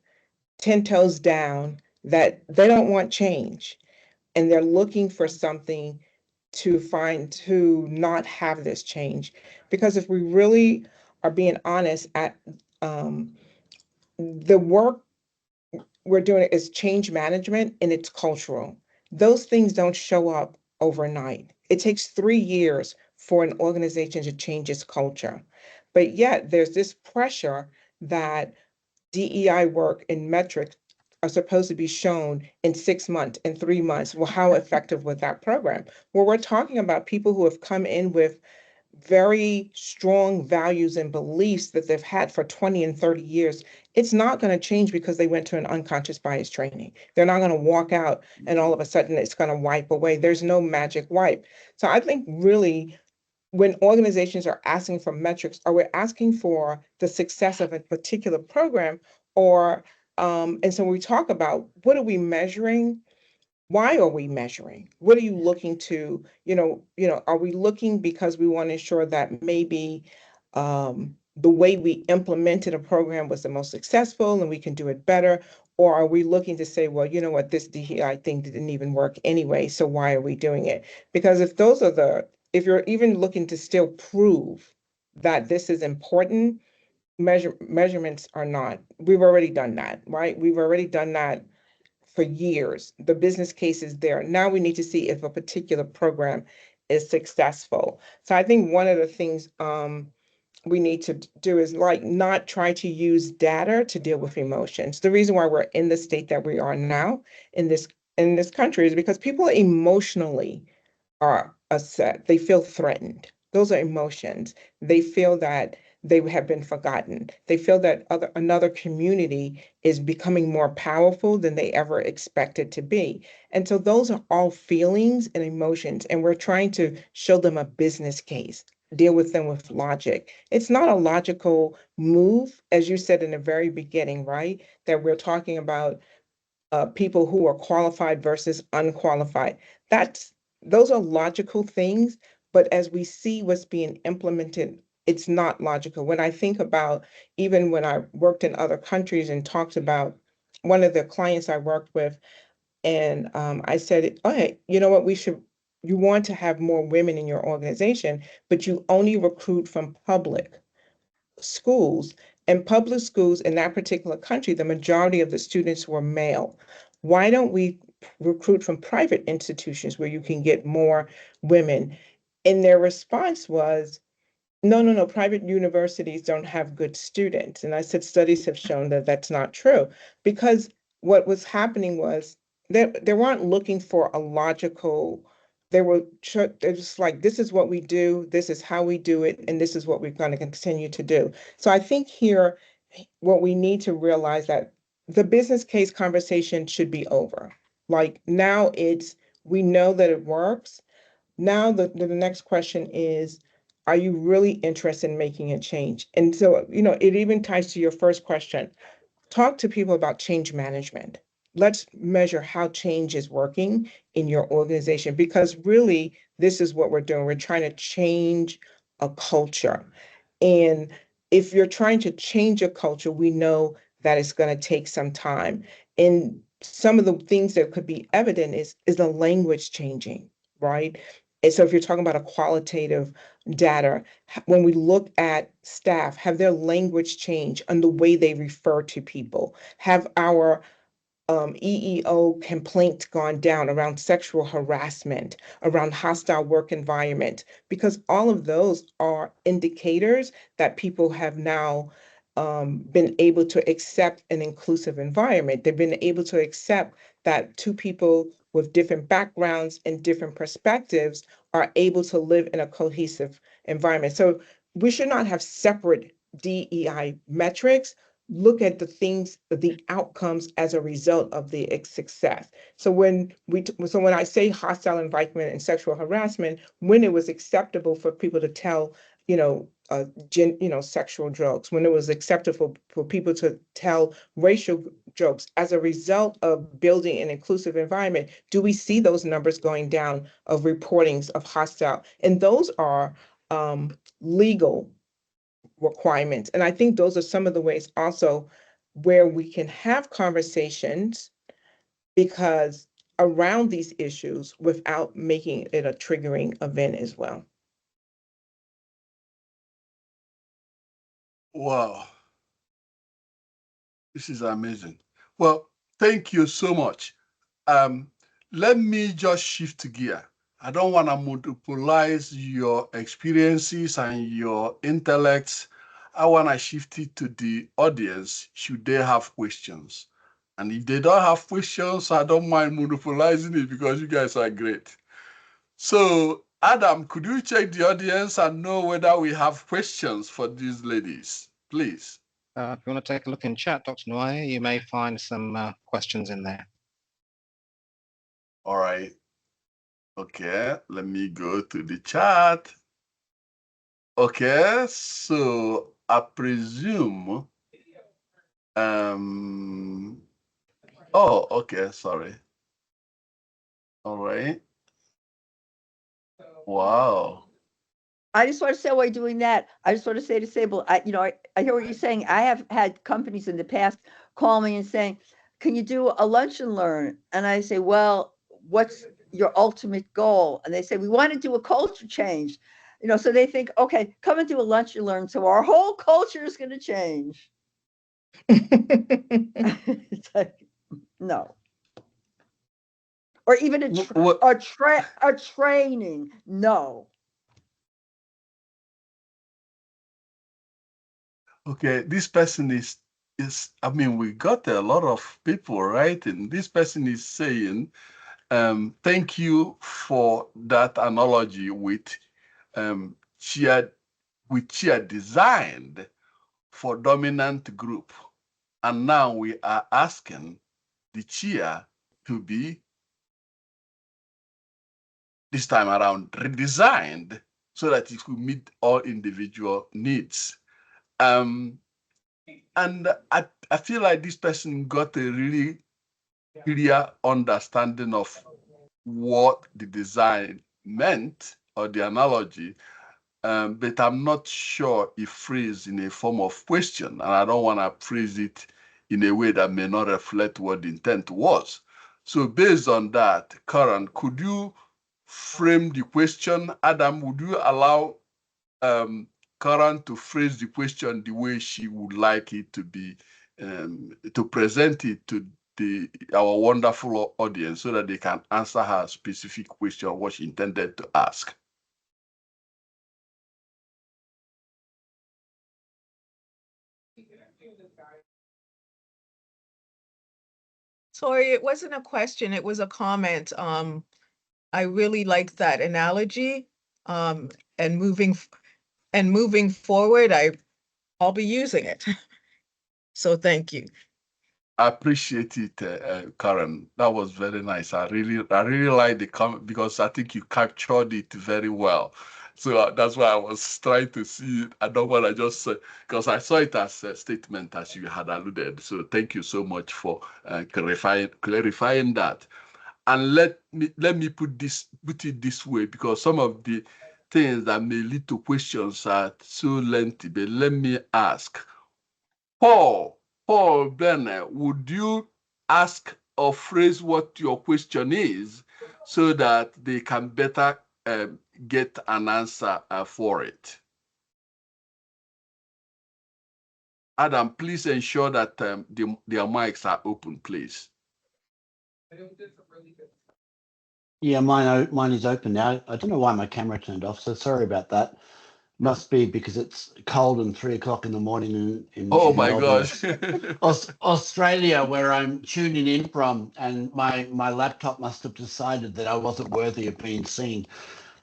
10 toes down, that they don't want change. And they're looking for something to not have this change. Because if we really are being honest, the work we're doing is change management, and it's cultural. Those things don't show up overnight. It takes 3 years for an organization to change its culture. But yet there's this pressure that DEI work and metrics are supposed to be shown in 6 months, in 3 months. Well, how effective was that program? Well, we're talking about people who have come in with very strong values and beliefs that they've had for 20 and 30 years. It's not going to change because they went to an unconscious bias training. They're not going to walk out and all of a sudden it's going to wipe away. There's no magic wipe. So I think really when organizations are asking for metrics, are we asking for the success of a particular program, or and so we talk about what are we measuring? Why are we measuring? What are you looking to, are we looking because we want to ensure that maybe the way we implemented a program was the most successful and we can do it better? Or are we looking to say, well, you know what, this DEI thing didn't even work anyway, so why are we doing it? Because if you're even looking to still prove that this is important, measurements are not. We've already done that, right? We've already done that for years. The business case is there. Now we need to see if a particular program is successful. So I think one of the things we need to do is like not try to use data to deal with emotions. The reason why we're in the state that we are now in this country is because people emotionally are upset. They feel threatened. Those are emotions. They feel that they have been forgotten. They feel that another community is becoming more powerful than they ever expected to be. And so those are all feelings and emotions. And we're trying to show them a business case, deal with them with logic. It's not a logical move, as you said in the very beginning, right? That we're talking about people who are qualified versus unqualified. Those are logical things, but as we see what's being implemented, it's not logical. When I think about even when I worked in other countries and talked about one of the clients I worked with, and I said, "Okay, you know what? You want to have more women in your organization, but you only recruit from public schools, and public schools in that particular country, the majority of the students were male. Why don't we recruit from private institutions where you can get more women?" And their response was, no, no, no, private universities don't have good students. And I said, studies have shown that that's not true, because what was happening was they weren't looking for a logical, they're just like, this is what we do, this is how we do it, and this is what we're going to continue to do. So I think here, what we need to realize that the business case conversation should be over. Like now we know that it works. Now the next question is, are you really interested in making a change? And so, it even ties to your first question. Talk to people about change management. Let's measure how change is working in your organization, because really this is what we're doing. We're trying to change a culture. And if you're trying to change a culture, we know that it's going to take some time. And some of the things that could be evident is the language changing, right? And so if you're talking about a qualitative data, when we look at staff, have their language change and the way they refer to people? Have our EEO complaints gone down around sexual harassment, around hostile work environment? Because all of those are indicators that people have now been able to accept an inclusive environment. They've been able to accept that two people with different backgrounds and different perspectives are able to live in a cohesive environment. So we should not have separate DEI metrics. Look at the outcomes as a result of the success. So when I say hostile environment and sexual harassment, when it was acceptable for people to tell, sexual jokes, when it was acceptable for people to tell racial jokes as a result of building an inclusive environment, do we see those numbers going down of reportings of hostile? And those are legal requirements. And I think those are some of the ways also where we can have conversations, because around these issues, without making it a triggering event as well. Wow, this is amazing. Well, thank you so much. Um, Let me just shift gear. I don't want to monopolize your experiences and your intellects. I want to shift it to the audience, should they have questions. And if they don't have questions, I don't mind monopolizing it, because you guys are great. So, Adam, could you check the audience and know whether we have questions for these ladies, please? If you want to take a look in chat, Dr. Nwai, you may find some questions in there. All right. Okay, let me go to the chat. Okay, so I presume, oh, okay, sorry. All right. Wow. I just want to say while you're doing that, I just want to say to Sable, I hear what you're saying. I have had companies in the past call me and saying, can you do a lunch and learn? And I say, well, what's your ultimate goal? And they say, we want to do a culture change. So they think, okay, come and do a lunch and learn. So our whole culture is going to change. It's like, no. Or even a training. No. Okay, this person is I mean, we got a lot of people writing. This person is saying, thank you for that analogy with chair designed for dominant group. And now we are asking the chair to be, this time around, redesigned so that it will meet all individual needs. And I feel like this person got a really clear understanding of what the design meant or the analogy, but I'm not sure if phrased in a form of question, and I don't want to phrase it in a way that may not reflect what the intent was. So based on that, Karen, could you frame the question? Adam, would you allow Karen to phrase the question the way she would like it to be, to present it to our wonderful audience so that they can answer her specific question, what she intended to ask? Sorry, it wasn't a question, it was a comment. I really like that analogy. And moving forward, I'll be using it. So thank you. I appreciate it, Karen. That was very nice. I really like the comment because I think you captured it very well. So that's why I was trying to see it. I don't want to just say, because I saw it as a statement as you had alluded. So thank you so much for clarifying that. And let me put it this way, because some of the things that may lead to questions are so lengthy. But let me ask, Paul Brenner, would you ask or phrase what your question is so that they can better get an answer for it? Adam, please ensure that their mics are open, please. Yeah, mine is open now. I don't know why my camera turned off, so sorry about that. Must be because it's cold and 3 o'clock in the morning in Oh my Melbourne, gosh. Australia, where I'm tuning in from, and my laptop must have decided that I wasn't worthy of being seen.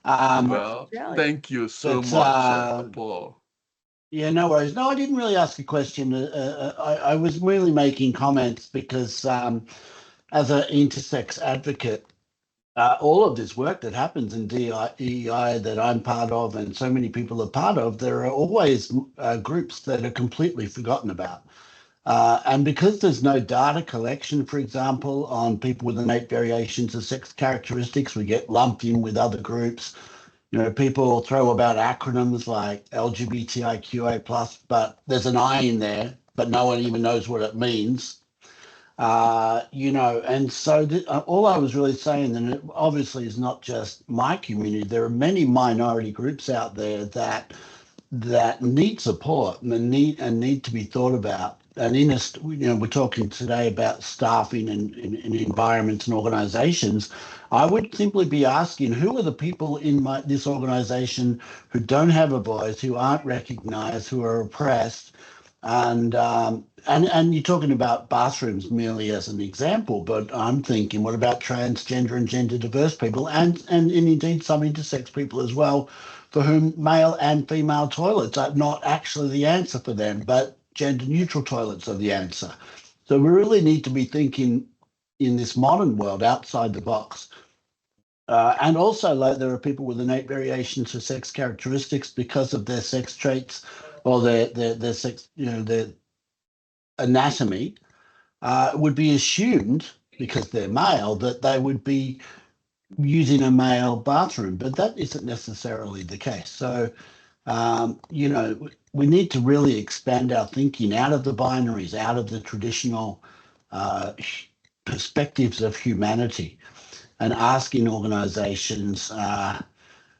Well, thank you so much, Paul. Yeah, no worries. No, I didn't really ask a question. I was merely making comments because as an intersex advocate, all of this work that happens in DEI that I'm part of and so many people are part of, there are always groups that are completely forgotten about. And because there's no data collection, for example, on people with innate variations of sex characteristics, we get lumped in with other groups. People throw about acronyms like LGBTIQA+, but there's an I in there, but no one even knows what it means. And so all I was really saying, and it obviously is not just my community, there are many minority groups out there that need support and need to be thought about. And we're talking today about staffing in environments and organizations. I would simply be asking, who are the people in this organization who don't have a voice, who aren't recognized, who are oppressed? And you're talking about bathrooms merely as an example, but I'm thinking, what about transgender and gender diverse people, and indeed some intersex people as well, for whom male and female toilets are not actually the answer for them, but gender neutral toilets are the answer. So we really need to be thinking in this modern world outside the box. And also, like, there are people with innate variations for sex characteristics because of their sex traits or their sex, their anatomy. Would be assumed because they're male that they would be using a male bathroom, but that isn't necessarily the case. So, we need to really expand our thinking out of the binaries, out of the traditional perspectives of humanity, and asking organizations,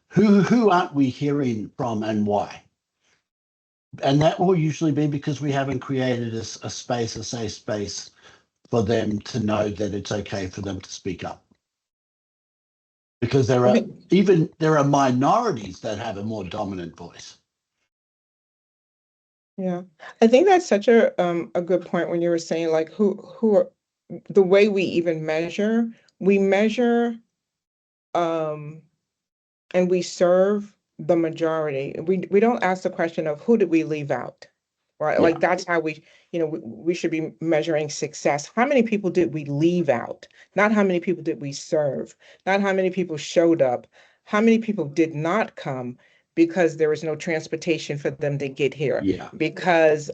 who aren't we hearing from and why? And that will usually be because we haven't created a space, a safe space for them to know that it's okay for them to speak up. Because there are minorities that have a more dominant voice. Yeah, I think that's such a good point when you were saying like who are the way we even measure, we measure and we serve the majority. We don't ask the question of who did we leave out, right? Yeah. Like that's how we should be measuring success. How many people did we leave out? Not how many people did we serve? Not how many people showed up? How many people did not come because there was no transportation for them to get here? Yeah. Because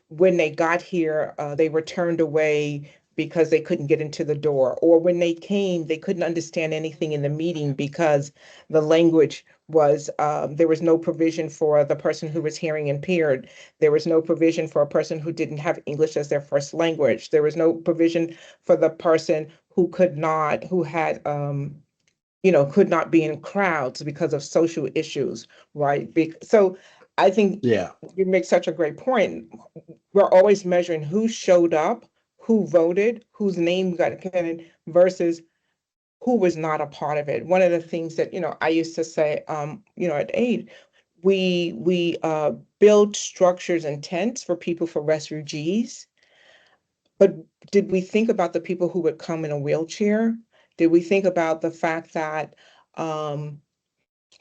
when they got here, they were turned away because they couldn't get into the door, or when they came, they couldn't understand anything in the meeting because the language was there was no provision for the person who was hearing impaired. There was no provision for a person who didn't have English as their first language. There was no provision for the person who could not be in crowds because of social issues, right? So I think you make such a great point. We're always measuring who showed up, who voted, whose name got counted versus who was not a part of it. One of the things that, I used to say, at AID, we build structures and tents for people, for refugees. But did we think about the people who would come in a wheelchair? Did we think about the fact that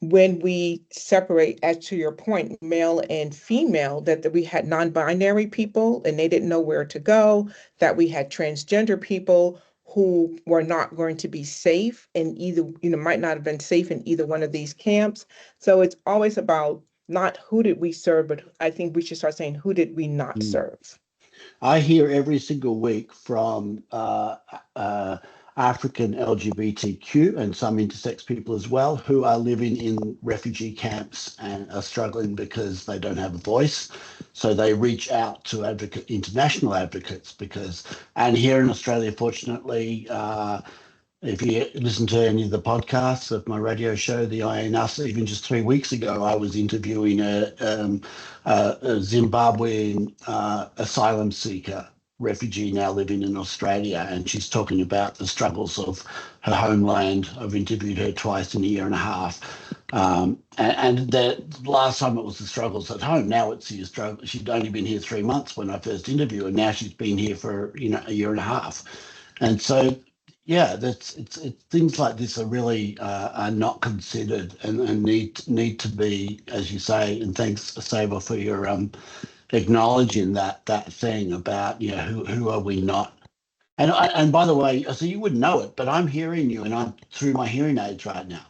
when we separate, as to your point, male and female, that we had non-binary people and they didn't know where to go, that we had transgender people who were not going to be safe in either, might not have been safe in either one of these camps. So it's always about not who did we serve, but I think we should start saying who did we not serve. I hear every single week from African LGBTQ and some intersex people as well who are living in refugee camps and are struggling because they don't have a voice. So they reach out to international advocates and here in Australia, fortunately, if you listen to any of the podcasts of my radio show, the I and Us, even just 3 weeks ago, I was interviewing a Zimbabwean asylum seeker refugee now living in Australia, and she's talking about the struggles of her homeland. I've interviewed her twice in a year and a half. And the last time it was the struggles at home. Now it's the struggle. She'd only been here 3 months when I first interviewed her. Now she's been here for a year and a half. And so it's things like this are really are not considered and need to be, as you say. And thanks, Saber, for your acknowledging that thing about who are we not. And by the way, so you wouldn't know it, but I'm hearing you, and I'm through my hearing aids right now.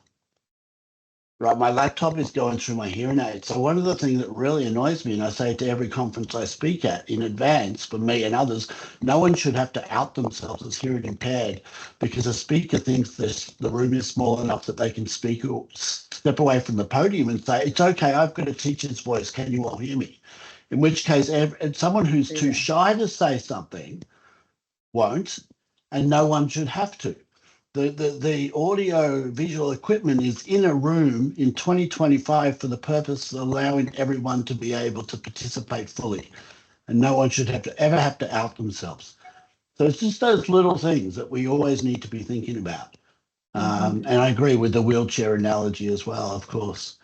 Right, my laptop is going through my hearing aids. So one of the things that really annoys me, and I say to every conference I speak at in advance, for me and others, no one should have to out themselves as hearing impaired because a speaker thinks the room is small enough that they can speak or step away from the podium and say, it's okay, I've got a teacher's voice, can you all hear me? In which case, someone who's too shy to say something won't, and no one should have to. The audio visual equipment is in a room in 2025 for the purpose of allowing everyone to be able to participate fully, and no one should ever have to out themselves. So it's just those little things that we always need to be thinking about. And I agree with the wheelchair analogy as well, of course.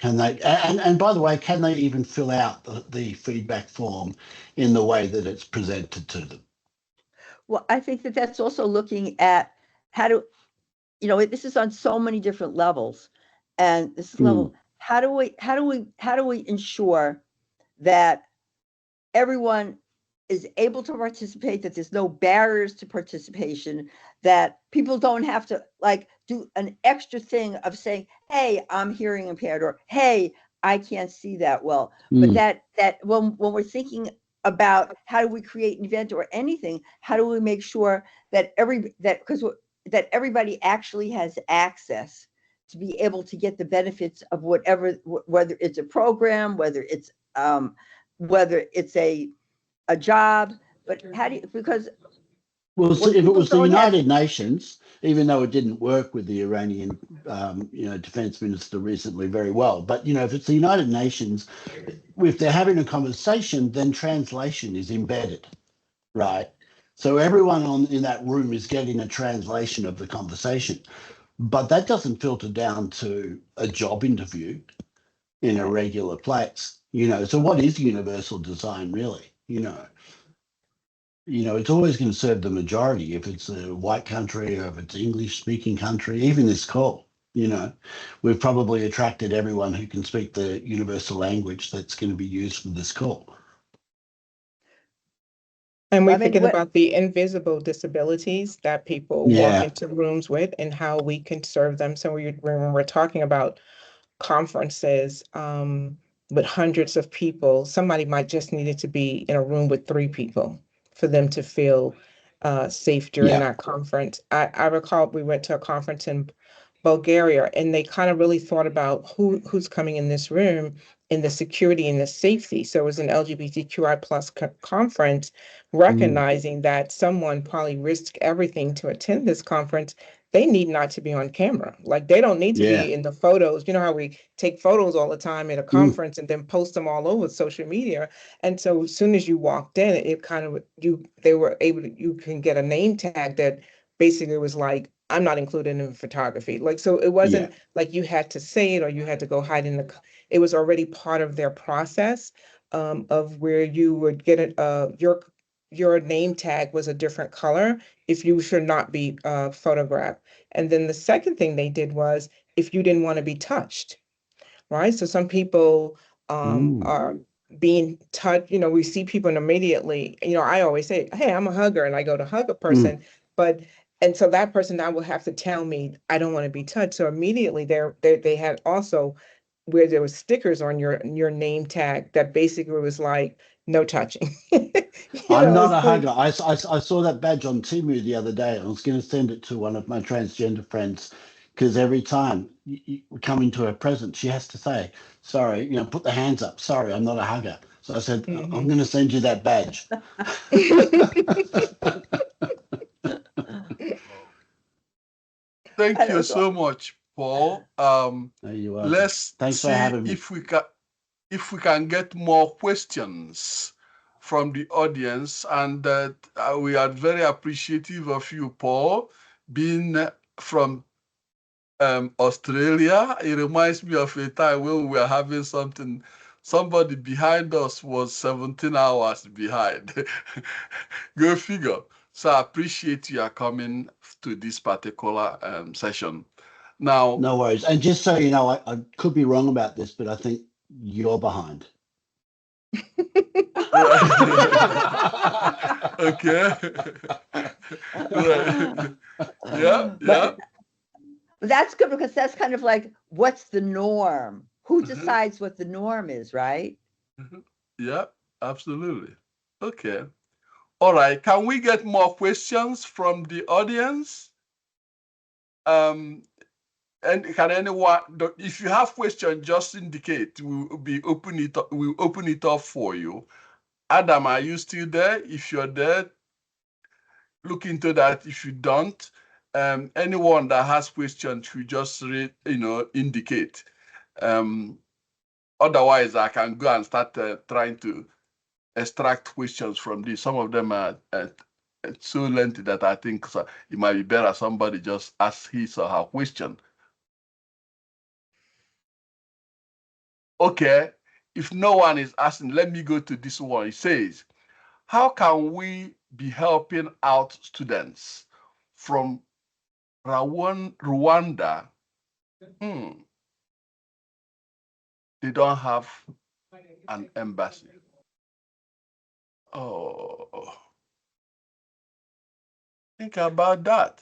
Can they, and by the way, can they even fill out the feedback form in the way that it's presented to them? Well, I think that's also looking at how to, this is on so many different levels, and this level, how do we ensure that everyone is able to participate, that there's no barriers to participation, that people don't have to like do an extra thing of saying, hey, I'm hearing impaired, or hey, I can't see that well. But that when we're thinking about how do we create an event or anything, how do we make sure that that everybody actually has access to be able to get the benefits of whatever, whether it's a program, whether it's a job, but how do you, because well, so when if it people was the don't have, United Nations, even though it didn't work with the Iranian, defense minister recently very well, but if it's the United Nations, if they're having a conversation, then translation is embedded, right? So everyone in that room is getting a translation of the conversation, but that doesn't filter down to a job interview in a regular place. So what is universal design really? It's always going to serve the majority if it's a white country or if it's English speaking country, even this call. We've probably attracted everyone who can speak the universal language that's going to be used for this call. And we I mean, forget what, about the invisible disabilities that people walk Yeah. into rooms with and how we can serve them. So when we're talking about conferences with hundreds of people, somebody might just needed to be in a room with 3 people for them to feel safe during Yeah. that conference. I recall we went to a conference in Bulgaria, and they kind of really thought about who's coming in this room and the security and the safety. So it was an LGBTQI plus conference, recognizing that someone probably risked everything to attend this conference. They need not to be on camera. Like they don't need to Yeah. be in the photos. You know how we take photos all the time at a conference and then post them all over social media. And so as soon as you walked in, it kind of they were able to, you can get a name tag that basically was like, I'm not included in photography. Like, so it wasn't like you had to say it or you had to go hide in it was already part of their process of where you would get it, your name tag was a different color if you should not be photographed. And then the second thing they did was if you didn't want to be touched, right? So some people are being touched, we see people and immediately, I always say, hey, I'm a hugger, and I go to hug a person, and so that person now will have to tell me I don't want to be touched. So immediately they had also where there was stickers on your name tag that basically was like no touching. I'm not a it's like, hugger. I saw that badge on Timu the other day. I was going to send it to one of my transgender friends because every time you come into her presence, she has to say, sorry, put the hands up. Sorry, I'm not a hugger. So I said, I'm going to send you that badge. Thank you so much, Paul. You're welcome. Let's Thanks for see having me. if we can get more questions from the audience, and we are very appreciative of you, Paul, being from Australia. It reminds me of a time when we were having somebody behind us was 17 hours behind. Go figure. So I appreciate you coming to this particular session. Now, No worries. And just so you know, I could be wrong about this, but I think you're behind. Okay. Yeah. but that's good because that's kind of like, what's the norm? Who decides what the norm is, right? Yeah, absolutely. Okay. All right. Can we get more questions from the audience? And can anyone, if you have questions, just indicate. We'll open it up for you. Adam, are you still there? If you're there, look into that. If you don't, anyone that has questions should just indicate. Otherwise, I can go and start trying to extract questions from this. Some of them are so lengthy that I think it might be better somebody just ask his or her question. Okay, if no one is asking, let me go to this one. It says, how can we be helping out students from Rwanda? They don't have an embassy. Oh, think about that.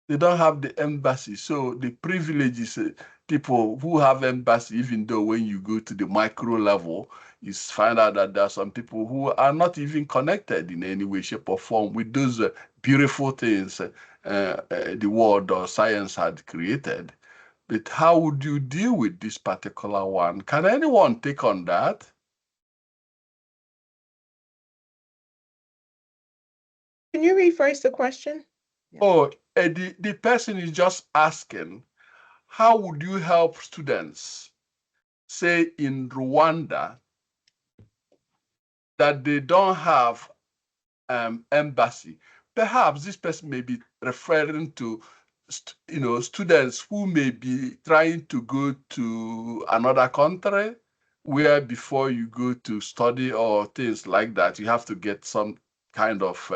They don't have the embassy, so the privileges people who have embassy, even though when you go to the micro level, you find out that there are some people who are not even connected in any way, shape, or form with those beautiful things the world or science had created. But how would you deal with this particular one? Can anyone take on that? Can you rephrase the question? Oh, the person is just asking, how would you help students, say in Rwanda, that they don't have embassy? Perhaps this person may be referring to students who may be trying to go to another country where before you go to study or things like that, you have to get some kind of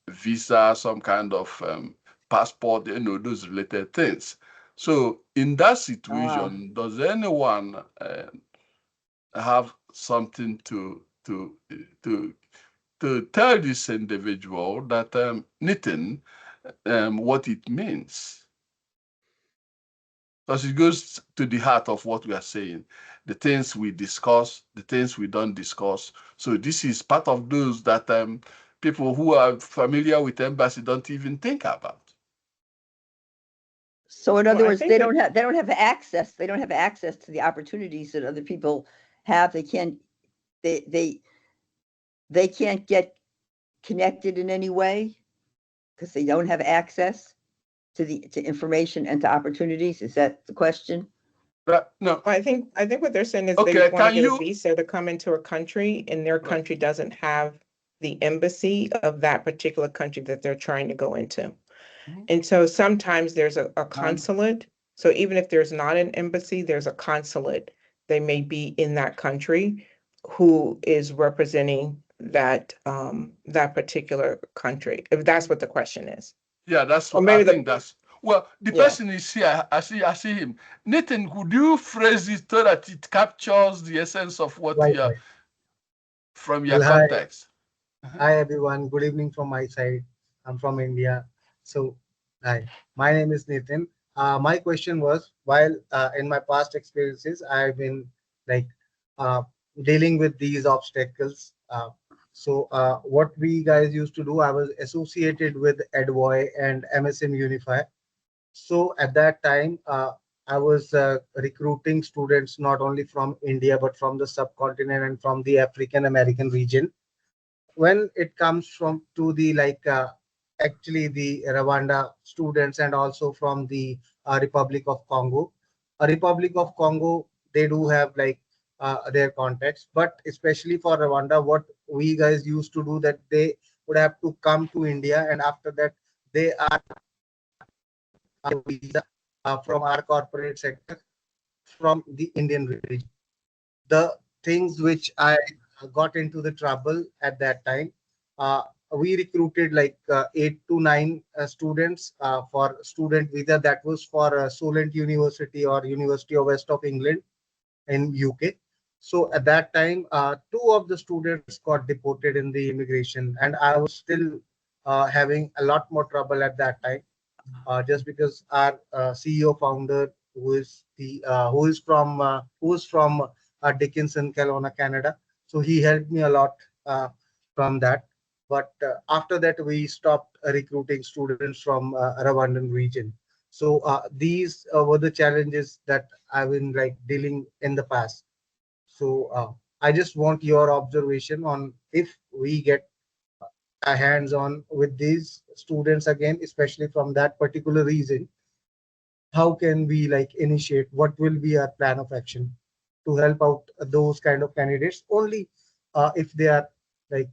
visa, some kind of passport, those related things. So in that situation, does anyone have something to tell this individual that knitting, what it means? Because it goes to the heart of what we are saying, the things we discuss, the things we don't discuss. So this is part of those that people who are familiar with embassy don't even think about. So in other Well, I words, think they that- don't have access. They don't have access to the opportunities that other people have. They can't they can't get connected in any way because they don't have access to information and to opportunities. Is that the question? No, I think what they're saying is they okay, want to can get a you? visa to come into a country, and their Right. country doesn't have the embassy of that particular country that they're trying to go into. Mhm. And so sometimes there's a consulate. So even if there's not an embassy, there's a consulate. They may be in that country who is representing that that particular country, if that's what the question is. Yeah, that's Or what I maybe think. the That's well. The yeah. person is here. I see him. Nathan, could you phrase it so that it captures the essence of what Right, you are right. from your Well, hi, context? hi everyone. Good evening from my side. I'm from India. So, hi, my name is Nathan. My question was, while in my past experiences, I've been like uh, dealing with these obstacles. What we guys used to do, I was associated with EdVoy and MSM Unify. So at that time, I was recruiting students not only from India but from the subcontinent and from the African American region. When it comes from to the actually the Rwanda students and also from the Republic of Congo. Republic of Congo, they do have their contacts, but especially for Rwanda, what we guys used to do that they would have to come to India, and after that they are visa from our corporate sector from the Indian region. The things which I got into the trouble at that time, uh, we recruited 8 to 9 students for student visa. That was for Solent University or University of West of England in UK. So at that time, two of the students got deported in the immigration, and I was still having a lot more trouble at that time, just because our CEO founder, who is from Dickinson, Kelowna, Canada. So he helped me a lot from that. But after that, we stopped recruiting students from Rwandan region. So these were the challenges that I've been dealing in the past. So I just want your observation on if we get a hands-on with these students again, especially from that particular region, how can we initiate, what will be our plan of action to help out those kind of candidates only if they are like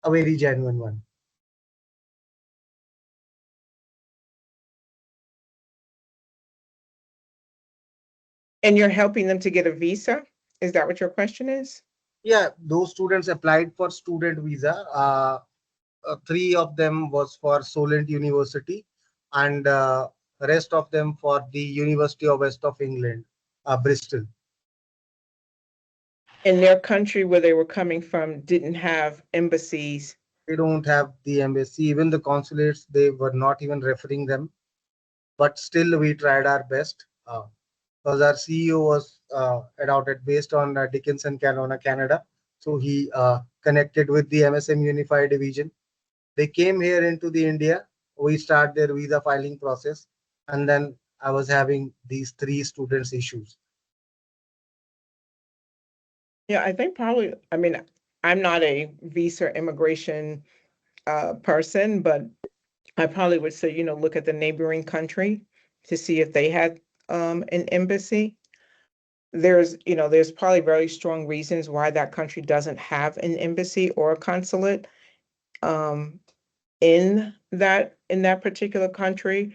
a very genuine one. And you're helping them to get a visa? Is that what your question is? Yeah, those students applied for student visa. Three of them was for Solent University, and rest of them for the University of West of England, Bristol. in their country where they were coming from didn't have embassies. They don't have the embassy, even the consulates, they were not even referring them. But still, we tried our best because our CEO was adopted based on Dickinson, Canada. So he connected with the MSM Unified Division. They came here into the India. We start their visa filing process, and then I was having these 3 students issues. Yeah, I think probably, I mean, I'm not a visa immigration person, but I probably would say, look at the neighboring country to see if they had an embassy. There's probably very strong reasons why that country doesn't have an embassy or a consulate um, in that particular country.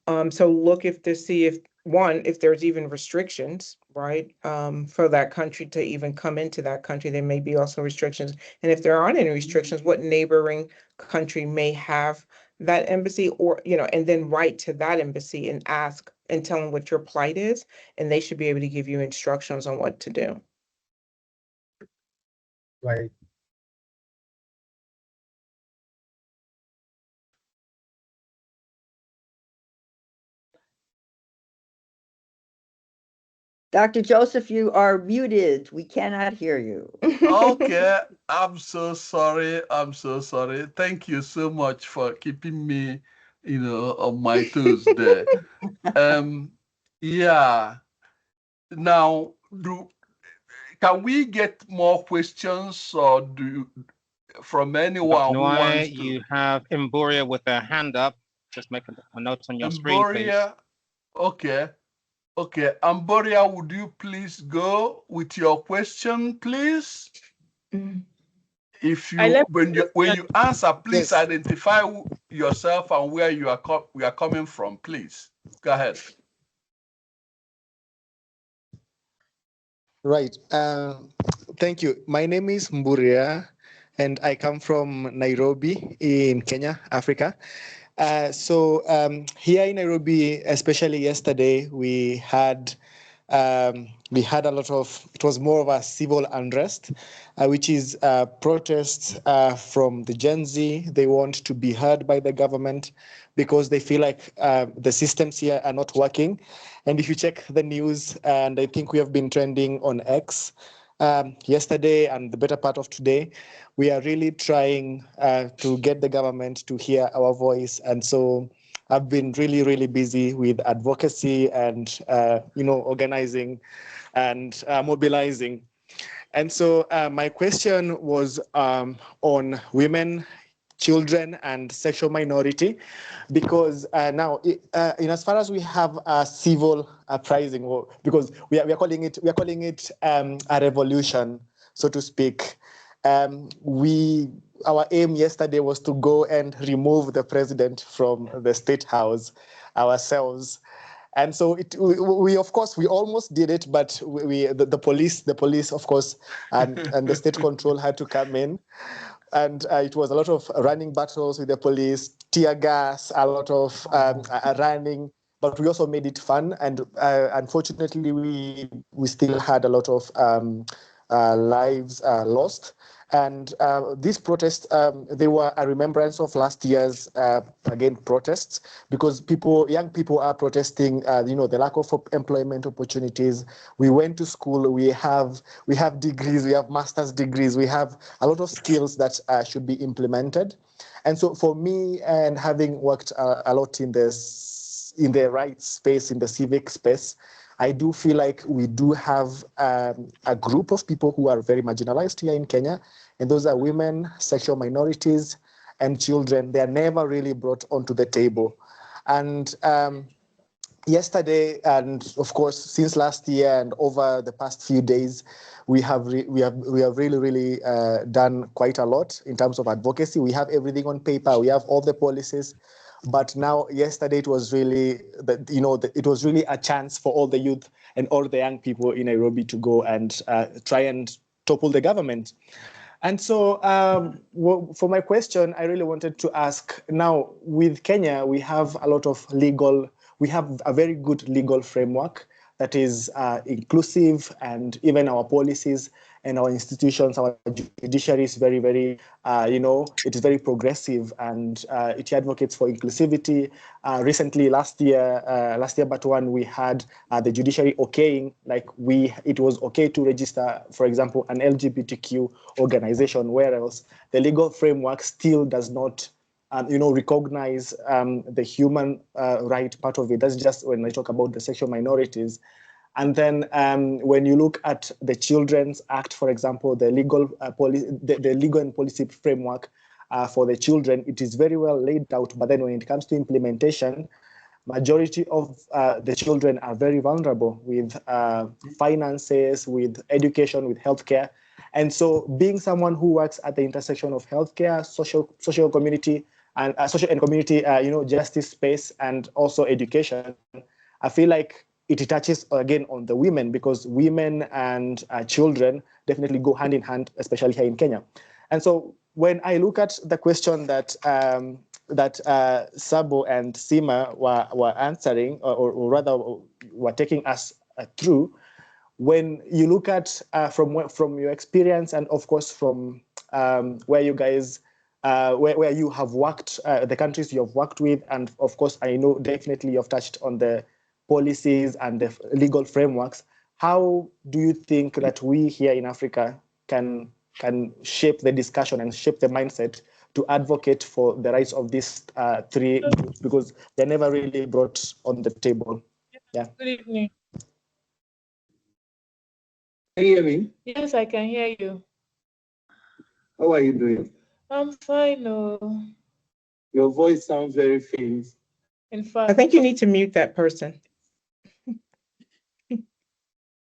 So look see if there's even restrictions, right? For that country to even come into that country, there may be also restrictions. And if there aren't any restrictions, what neighboring country may have that embassy, or, and then write to that embassy and ask and tell them what your plight is, and they should be able to give you instructions on what to do. Right. Dr. Joseph, you are muted. We cannot hear you. Okay, I'm so sorry. I'm so sorry. Thank you so much for keeping me, on my toes there. Yeah. Now, can we get more questions, or from anyone Dr. who wants Nwai, to? you have Imburia with their hand up. Just make a note on your screen, please. Okay. Okay, Amboria, would you please go with your question, please? If you when you answer, please Yes. identify yourself and where you are coming from, please. Go ahead. Right. Thank you. My name is Mburia, and I come from Nairobi in Kenya, Africa. Here in Nairobi, especially yesterday, we had a lot of, it was more of a civil unrest, which is protests from the Gen Z. They want to be heard by the government because they feel like the systems here are not working. And if you check the news, and I think we have been trending on X yesterday and the better part of today, we are really trying to get the government to hear our voice. And so I've been really, really busy with advocacy and, organizing and mobilizing. And so my question was on women, children, and sexual minority, because now, in as far as we have a civil uprising, because we are calling it a revolution, so to speak. Our aim yesterday was to go and remove the president from the State House ourselves. And so we of course, we almost did it, but the police, of course, and the state control had to come in. And it was a lot of running battles with the police, tear gas, a lot of running, but we also made it fun. And unfortunately, we still had a lot of lives lost. And these protests, they were a remembrance of last year's, again, protests, because young people are protesting, the lack of employment opportunities. We went to school, we have degrees, we have master's degrees, we have a lot of skills that should be implemented. And so for me, and having worked a lot in the rights space, in the civic space, I do feel like we do have a group of people who are very marginalized here in Kenya, and those are women, sexual minorities, and children. They are never really brought onto the table. And yesterday, and of course, since last year and over the past few days, we have really done quite a lot in terms of advocacy. We have everything on paper. We have all the policies. But now, yesterday, it was really, it was really a chance for all the youth and all the young people in Nairobi to go and try and topple the government. And so for my question, I really wanted to ask, now with Kenya, we have we have a very good legal framework that is inclusive, and even our policies and our institutions, our judiciary is very, very, it is very progressive, and it advocates for inclusivity. Recently, last year but one, we had the judiciary okaying, it was okay to register, for example, an LGBTQ organization, whereas the legal framework still does not recognize the human right part of it. That's just when I talk about the sexual minorities. And then when you look at the Children's Act, for example, the legal the legal and policy framework for the children, it is very well laid out. But then when it comes to implementation, majority of the children are very vulnerable with finances, with education, with healthcare. And so being someone who works at the intersection of healthcare, social community, and social and community, justice space, and also education, I feel like it touches again on the women, because women and children definitely go hand in hand, especially here in Kenya. And so when I look at the question that Sabo and Sima were answering, or rather were taking us through, when you look at from your experience, and of course from where you guys where you have worked, the countries you have worked with, and of course I know definitely you've touched on the policies and the legal frameworks. How do you think that we here in Africa can shape the discussion and shape the mindset to advocate for the rights of these three groups, because they're never really brought on the table? Yeah. Good evening. Can you hear me? Yes, I can hear you. How are you doing? I'm fine. Oh. Your voice sounds very faint. In fact, I think you need to mute that person.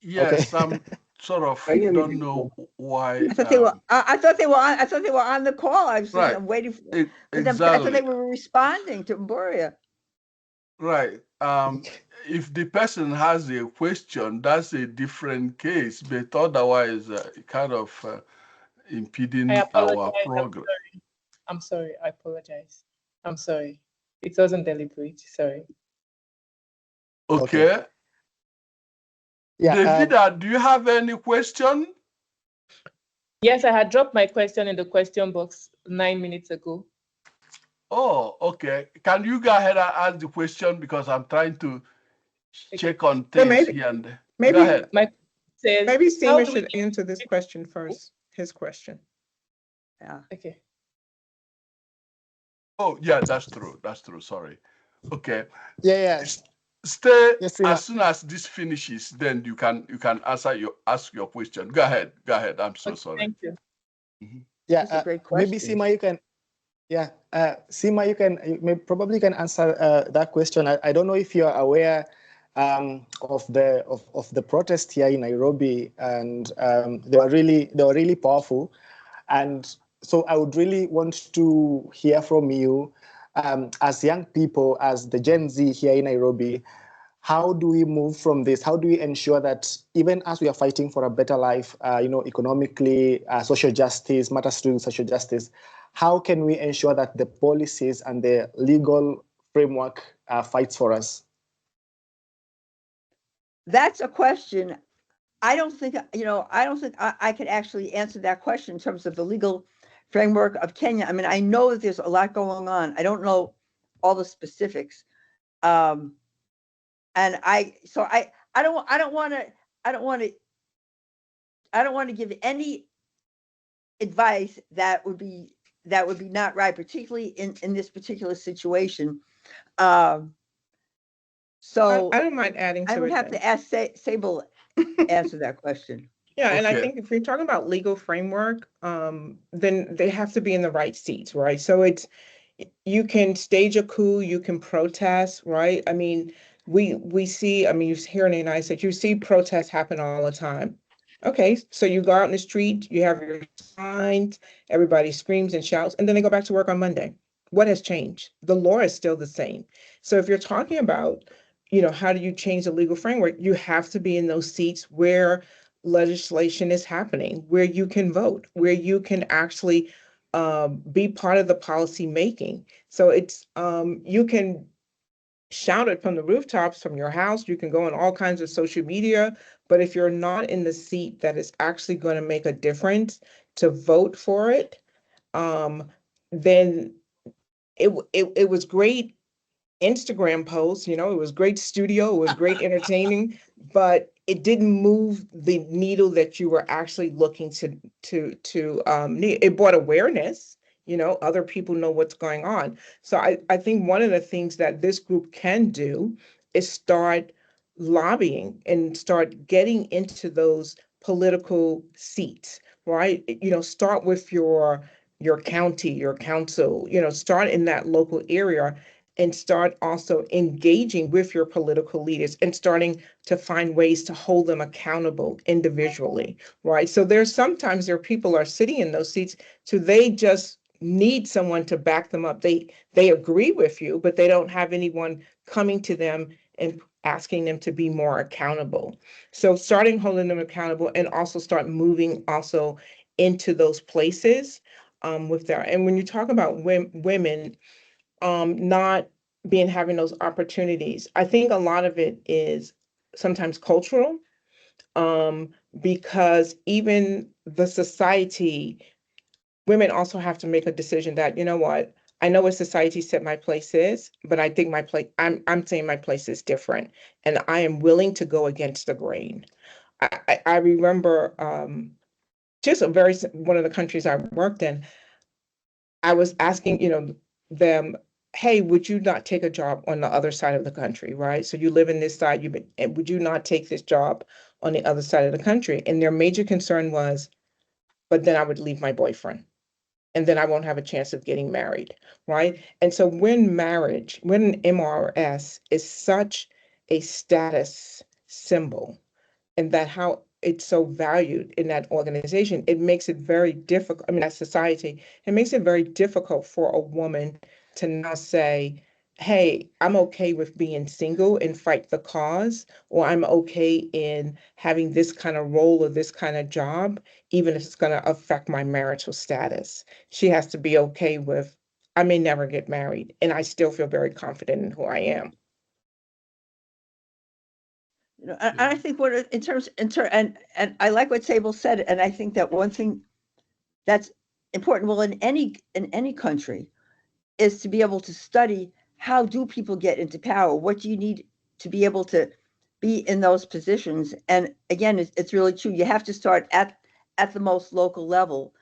Yes, Okay. I'm sort of Can you hear me don't know why. I thought they were. I thought they were on. I thought they were on the call. I was Right. thinking, I'm waiting for them. I thought Exactly. they were responding to Mburia. Right. If the person has a question, that's a different case, but otherwise, kind of impeding I apologize. our progress. I'm sorry. I apologize. I'm sorry. It wasn't deliberate. Sorry. Okay. Yeah. Davida, do you have any question? Yes, I had dropped my question in the question box 9 minutes ago. Oh, okay. Can you go ahead and ask the question, because I'm trying to check on things maybe- here and there. Maybe, Go ahead. My says, maybe how Seema do we should answer this question first, his question. Yeah. Okay. Oh, yeah, that's true. That's true. Sorry. Okay. Yeah. Stay Yes, Seema. as soon as this finishes, then you can ask your question. Go ahead. I'm so Okay, sorry. thank you. Yeah. That's a great question. Maybe Seema, you can. Yeah, Seema, you probably can answer that question. I don't know if you are aware of the protest here in Nairobi, and they were really powerful. And so I would really want to hear from you, as young people, as the Gen Z here in Nairobi. How do we move from this? How do we ensure that even as we are fighting for a better life, economically, social justice, matters to do with social justice, how can we ensure that the policies and the legal framework fights for us? That's a question. I don't think I could actually answer that question in terms of the legal framework of Kenya. I mean, I know that there's a lot going on. I don't know all the specifics. And I don't want to give any advice that would be not right, particularly in this particular situation. So I don't mind adding to it. I would have to ask Sable answer that question. Yeah, and I Okay. think if you're talking about legal framework, then they have to be in the right seats, right? So you can stage a coup, you can protest, right? I mean, we see, I mean, here in the United States, you see protests happen all the time. Okay, so you go out in the street, you have your signs, everybody screams and shouts, and then they go back to work on Monday. What has changed? The law is still the same. So if you're talking about, how do you change the legal framework? You have to be in those seats where legislation is happening, where you can vote, where you can actually be part of the policy making. So it's you can shout it from the rooftops from your house. You can go on all kinds of social media, but if you're not in the seat that is actually going to make a difference to vote for it, then it was great Instagram posts, it was great studio, it was great entertaining, but it didn't move the needle that you were actually looking to need. It brought awareness, other people know what's going on. So I think one of the things that this group can do is start lobbying and start getting into those political seats, right? Start with your county, your council, start in that local area and start also engaging with your political leaders and starting to find ways to hold them accountable individually, right? So sometimes people are sitting in those seats, so they just need someone to back them up. They agree with you, but they don't have anyone coming to them and asking them to be more accountable. So starting holding them accountable and also start moving also into those places with that. And when you talk about women, not having those opportunities. I think a lot of it is sometimes cultural, because even the society, women also have to make a decision that, you know what, I know what society said my place is, but I think I'm saying my place is different, and I am willing to go against the grain. I remember just one of the countries I worked in, I was asking, them, hey, would you not take a job on the other side of the country, right? So you live in this side, and would you not take this job on the other side of the country? And their major concern was, but then I would leave my boyfriend, and then I won't have a chance of getting married, right? And so when an MRS is such a status symbol, and that how it's so valued in that organization, it makes it very difficult. I mean, that society, it makes it very difficult for a woman to now say, hey, I'm okay with being single and fight the cause, or I'm okay in having this kind of role or this kind of job, even if it's going to affect my marital status. She has to be okay with, I may never get married, and I still feel very confident in who I am. And I think and I like what Sable said, and I think that one thing that's important, well, in any country, is to be able to study how do people get into power? What do you need to be able to be in those positions? And again, it's really true. You have to start at the most local level,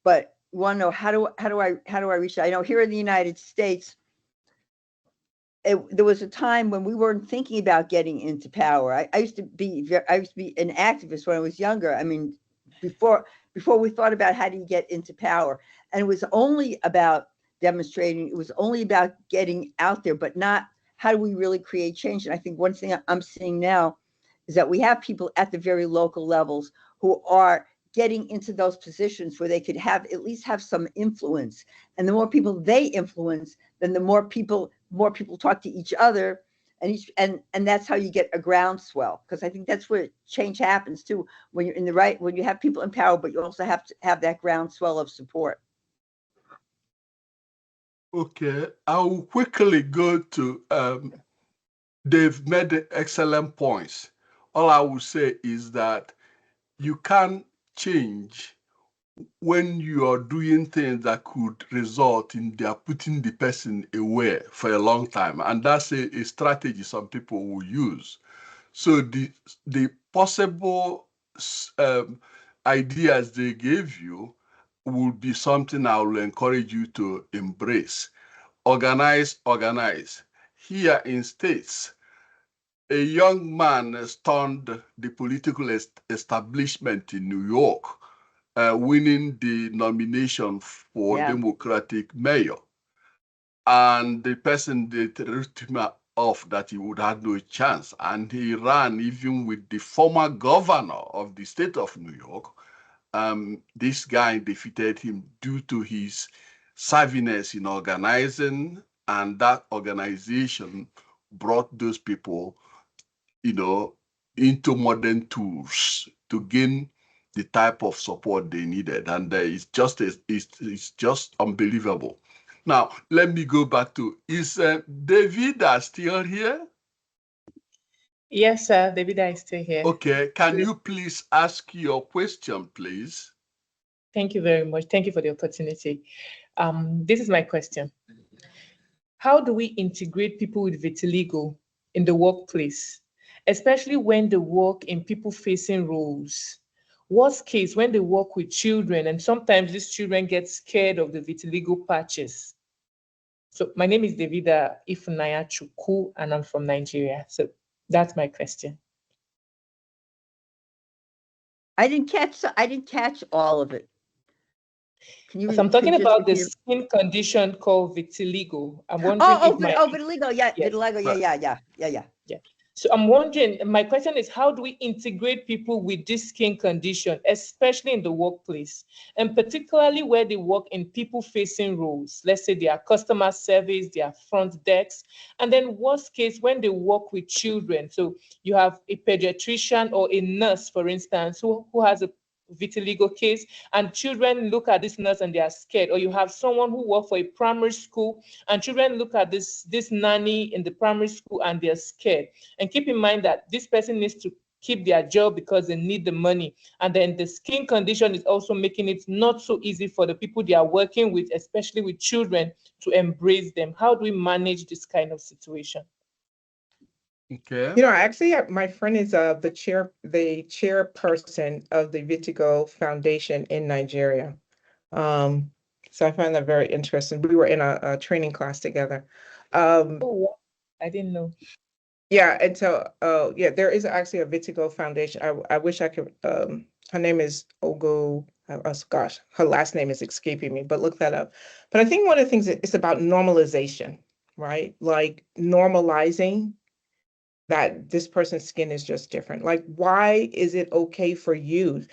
but you want to know how do I reach that? I know here in the United States, there was a time when we weren't thinking about getting into power. I used to be an activist when I was younger. I mean, before we thought about how do you get into power, and it was only about demonstrating. It was only about getting out there, but not how do we really create change. And I think one thing I'm seeing now is that we have people at the very local levels who are getting into those positions where they could at least have some influence. And the more people they influence, then the more people talk to each other, and that's how you get a groundswell. Because I think that's where change happens too, when you're when you have people in power, but you also have to have that groundswell of support. Okay, I will quickly go to, they've made excellent points. All I will say is that you can't change when you are doing things that could result in their putting the person away for a long time. And that's a strategy some people will use. So the possible ideas they gave you will be something I will encourage you to embrace. Organize, organize. Here in States, a young man stunned the political establishment in New York, winning the nomination for Democratic mayor. And the person that wrote him off that he would have no chance. And he ran even with the former governor of the state of New York. This guy defeated him due to his savviness in organizing, and that organization brought those people, into modern tools to gain the type of support they needed. And it's just unbelievable. Now, let me go back to, is Davida still here? Yes, sir. David is still here. Okay, can you please ask your question, please? Thank you very much. Thank you for the opportunity. This is my question. How do we integrate people with vitiligo in the workplace, especially when they work in people-facing roles? Worst case, when they work with children, and sometimes these children get scared of the vitiligo patches. So my name is Davida Ifunaya Chukwu, and I'm from Nigeria. So that's my question. I didn't catch all of it. Can you? So I'm talking can you just about the repeat it? skin condition called vitiligo. I'm wondering if my vitiligo. Yeah, yes. vitiligo. Yeah. Yeah. So I'm wondering, my question is, how do we integrate people with this skin condition, especially in the workplace, and particularly where they work in people-facing roles? Let's say they are customer service, they are front desks, and then worst case, when they work with children. So you have a pediatrician or a nurse, for instance, who has a vitiligo case, and children look at this nurse and they are scared. Or you have someone who works for a primary school and children look at this nanny in the primary school and they're scared. And keep in mind that this person needs to keep their job because they need the money. And then the skin condition is also making it not so easy for the people they are working with, especially with children, to embrace them. How do we manage this kind of situation? Okay. You know, actually, my friend is the chairperson of the Vitigo Foundation in Nigeria. So I find that very interesting. We were in a training class together. Oh, I didn't know. Yeah, and so yeah, there is actually a Vitigo Foundation. I wish I could. Her name is Ogo. Gosh, her last name is escaping me, but look that up. But I think one of the things is about normalization, right? Like normalizing that this person's skin is just different. Like, why is it okay for you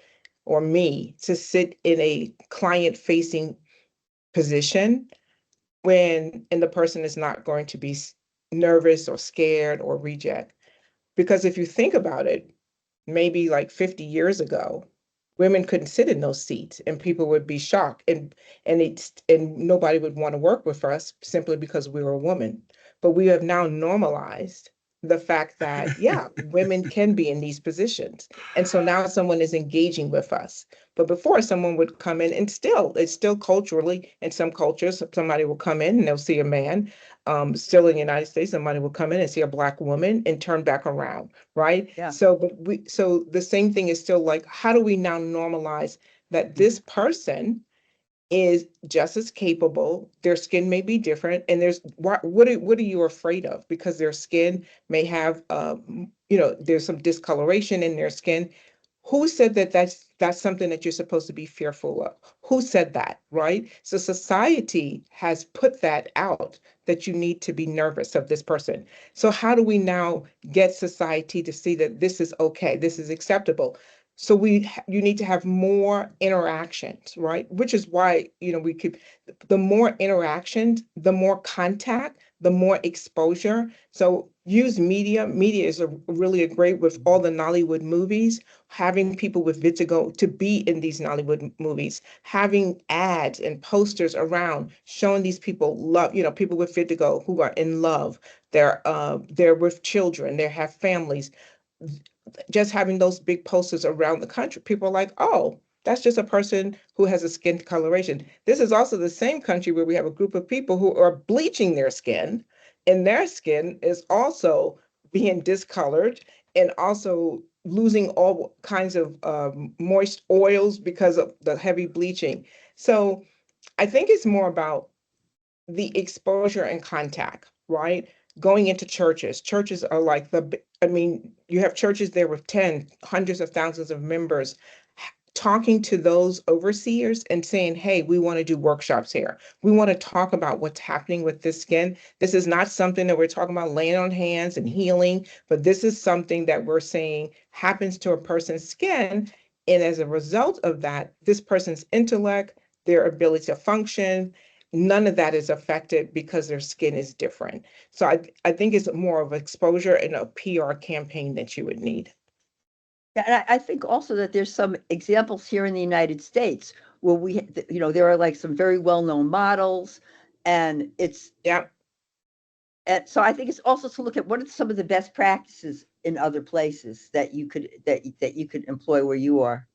or me to sit in a client-facing position and the person is not going to be nervous or scared or reject? Because if you think about it, maybe like 50 years ago, women couldn't sit in those seats and people would be shocked and nobody would want to work with us simply because we were a woman. But we have now normalized the fact that, yeah, women can be in these positions. And so now someone is engaging with us. But before, someone would come in and it's still culturally, in some cultures, somebody will come in and they'll see a man. Still in the United States, somebody will come in and see a Black woman and turn back around, right? Yeah. So the same thing is still like, how do we now normalize that this person is just as capable, their skin may be different, and what are you afraid of? Because their skin may have there's some discoloration in their skin. Who said that that's something that you're supposed to be fearful of? Who said that, right? So society has put that out, that you need to be nervous of this person. So how do we now get society to see that this is okay, this is acceptable? So you need to have more interactions, right? Which is why, the more interactions, the more contact, the more exposure. So use media. Media is really a great, with all the Nollywood movies, having people with vitiligo to be in these Nollywood movies, having ads and posters around showing these people love, people with vitiligo who are in love, they're with children, they have families. Just having those big posters around the country, people are like, oh, that's just a person who has a skin coloration. This is also the same country where we have a group of people who are bleaching their skin, and their skin is also being discolored and also losing all kinds of moist oils because of the heavy bleaching. So I think it's more about the exposure and contact, right? Going into churches. Churches are like you have churches there with hundreds of thousands of members, talking to those overseers and saying, hey, we want to do workshops here. We want to talk about what's happening with this skin. This is not something that we're talking about laying on hands and healing, but this is something that we're saying happens to a person's skin. And as a result of that, this person's intellect, their ability to function, none of that is affected because their skin is different. So I think it's more of exposure and a PR campaign that you would need. Yeah, and I think also that there's some examples here in the United States where there are like some very well-known models And it's, Yeah. and so I think it's also to look at what are some of the best practices in other places that you could employ where you are.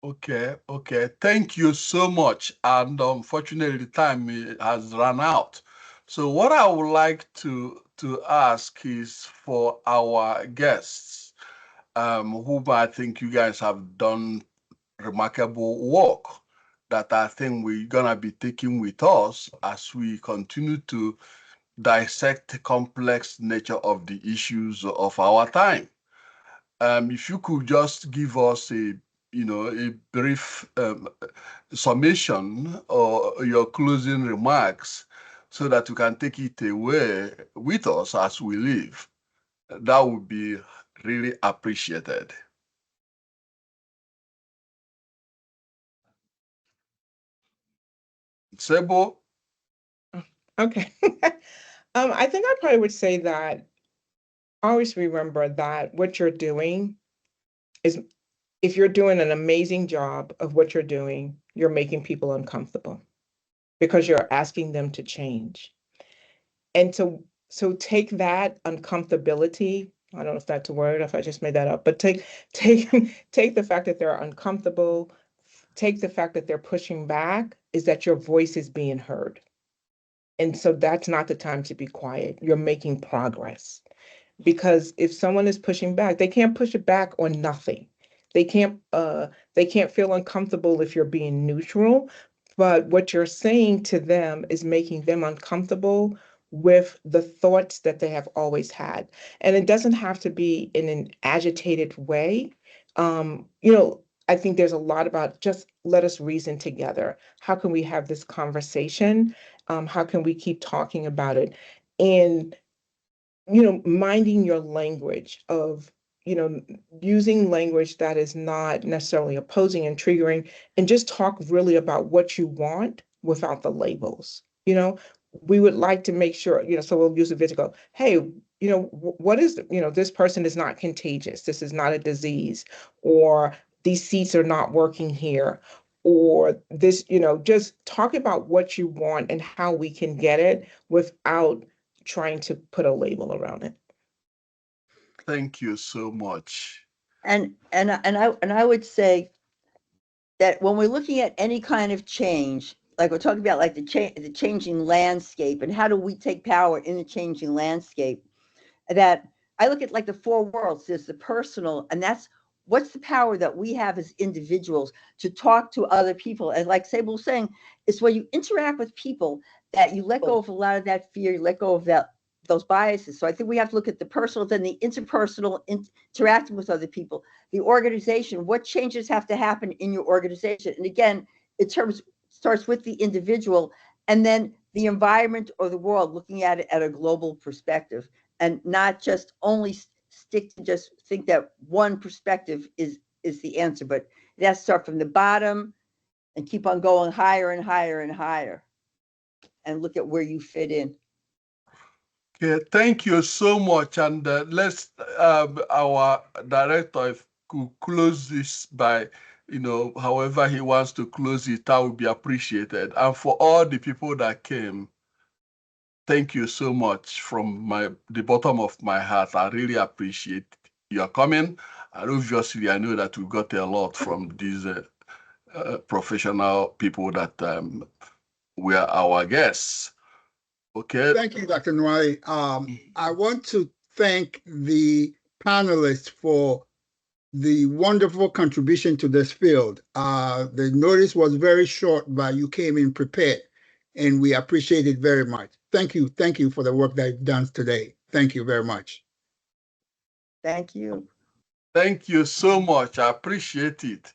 Okay, okay. Thank you so much. And unfortunately, the time has run out. So what I would like to ask is for our guests, whom I think you guys have done remarkable work that I think we're gonna be taking with us as we continue to dissect the complex nature of the issues of our time. If you could just give us a brief summation or your closing remarks so that you can take it away with us as we leave, that would be really appreciated. Sebo? Okay. I think I probably would say that always remember that what you're doing is, if you're doing an amazing job of what you're doing, you're making people uncomfortable because you're asking them to change. And so take that uncomfortability. I don't know if that's a word, if I just made that up, but take take the fact that they're uncomfortable, take the fact that they're pushing back, is that your voice is being heard. And so that's not the time to be quiet. You're making progress. Because if someone is pushing back, they can't push it back on nothing. They can't feel uncomfortable if you're being neutral, but what you're saying to them is making them uncomfortable with the thoughts that they have always had. And it doesn't have to be in an agitated way. I think there's a lot about just let us reason together. How can we have this conversation? How can we keep talking about it? And minding your language of, using language that is not necessarily opposing and triggering, and just talk really about what you want without the labels. We would like to make sure, so we'll use a video, go, hey, what is, this person is not contagious. This is not a disease, or these seats are not working here, or this, just talk about what you want and how we can get it without trying to put a label around it. Thank you so much. And I would say that when we're looking at any kind of change, like we're talking about, like the changing landscape, and how do we take power in the changing landscape, that I look at like the four worlds. There's the personal, and that's what's the power that we have as individuals to talk to other people. And like Sable was saying, it's when you interact with people that you let go of a lot of that fear, you let go of those biases. So I think we have to look at the personal, then the interpersonal, interacting with other people, the organization, what changes have to happen in your organization. And again, it starts with the individual, and then the environment or the world, looking at it at a global perspective, and not just only stick to just think that one perspective is the answer, but it has to start from the bottom and keep on going higher and higher and higher, and look at where you fit in. Okay, thank you so much. And let's, our director, if could close this by, however he wants to close it, that would be appreciated. And for all the people that came, thank you so much from the bottom of my heart. I really appreciate your coming. And obviously, I know that we got a lot from these professional people that were our guests. Okay. Thank you, Dr. Nwai. I want to thank the panelists for the wonderful contribution to this field. The notice was very short, but you came in prepared, and we appreciate it very much. Thank you. Thank you for the work that you've done today. Thank you very much. Thank you. Thank you so much. I appreciate it.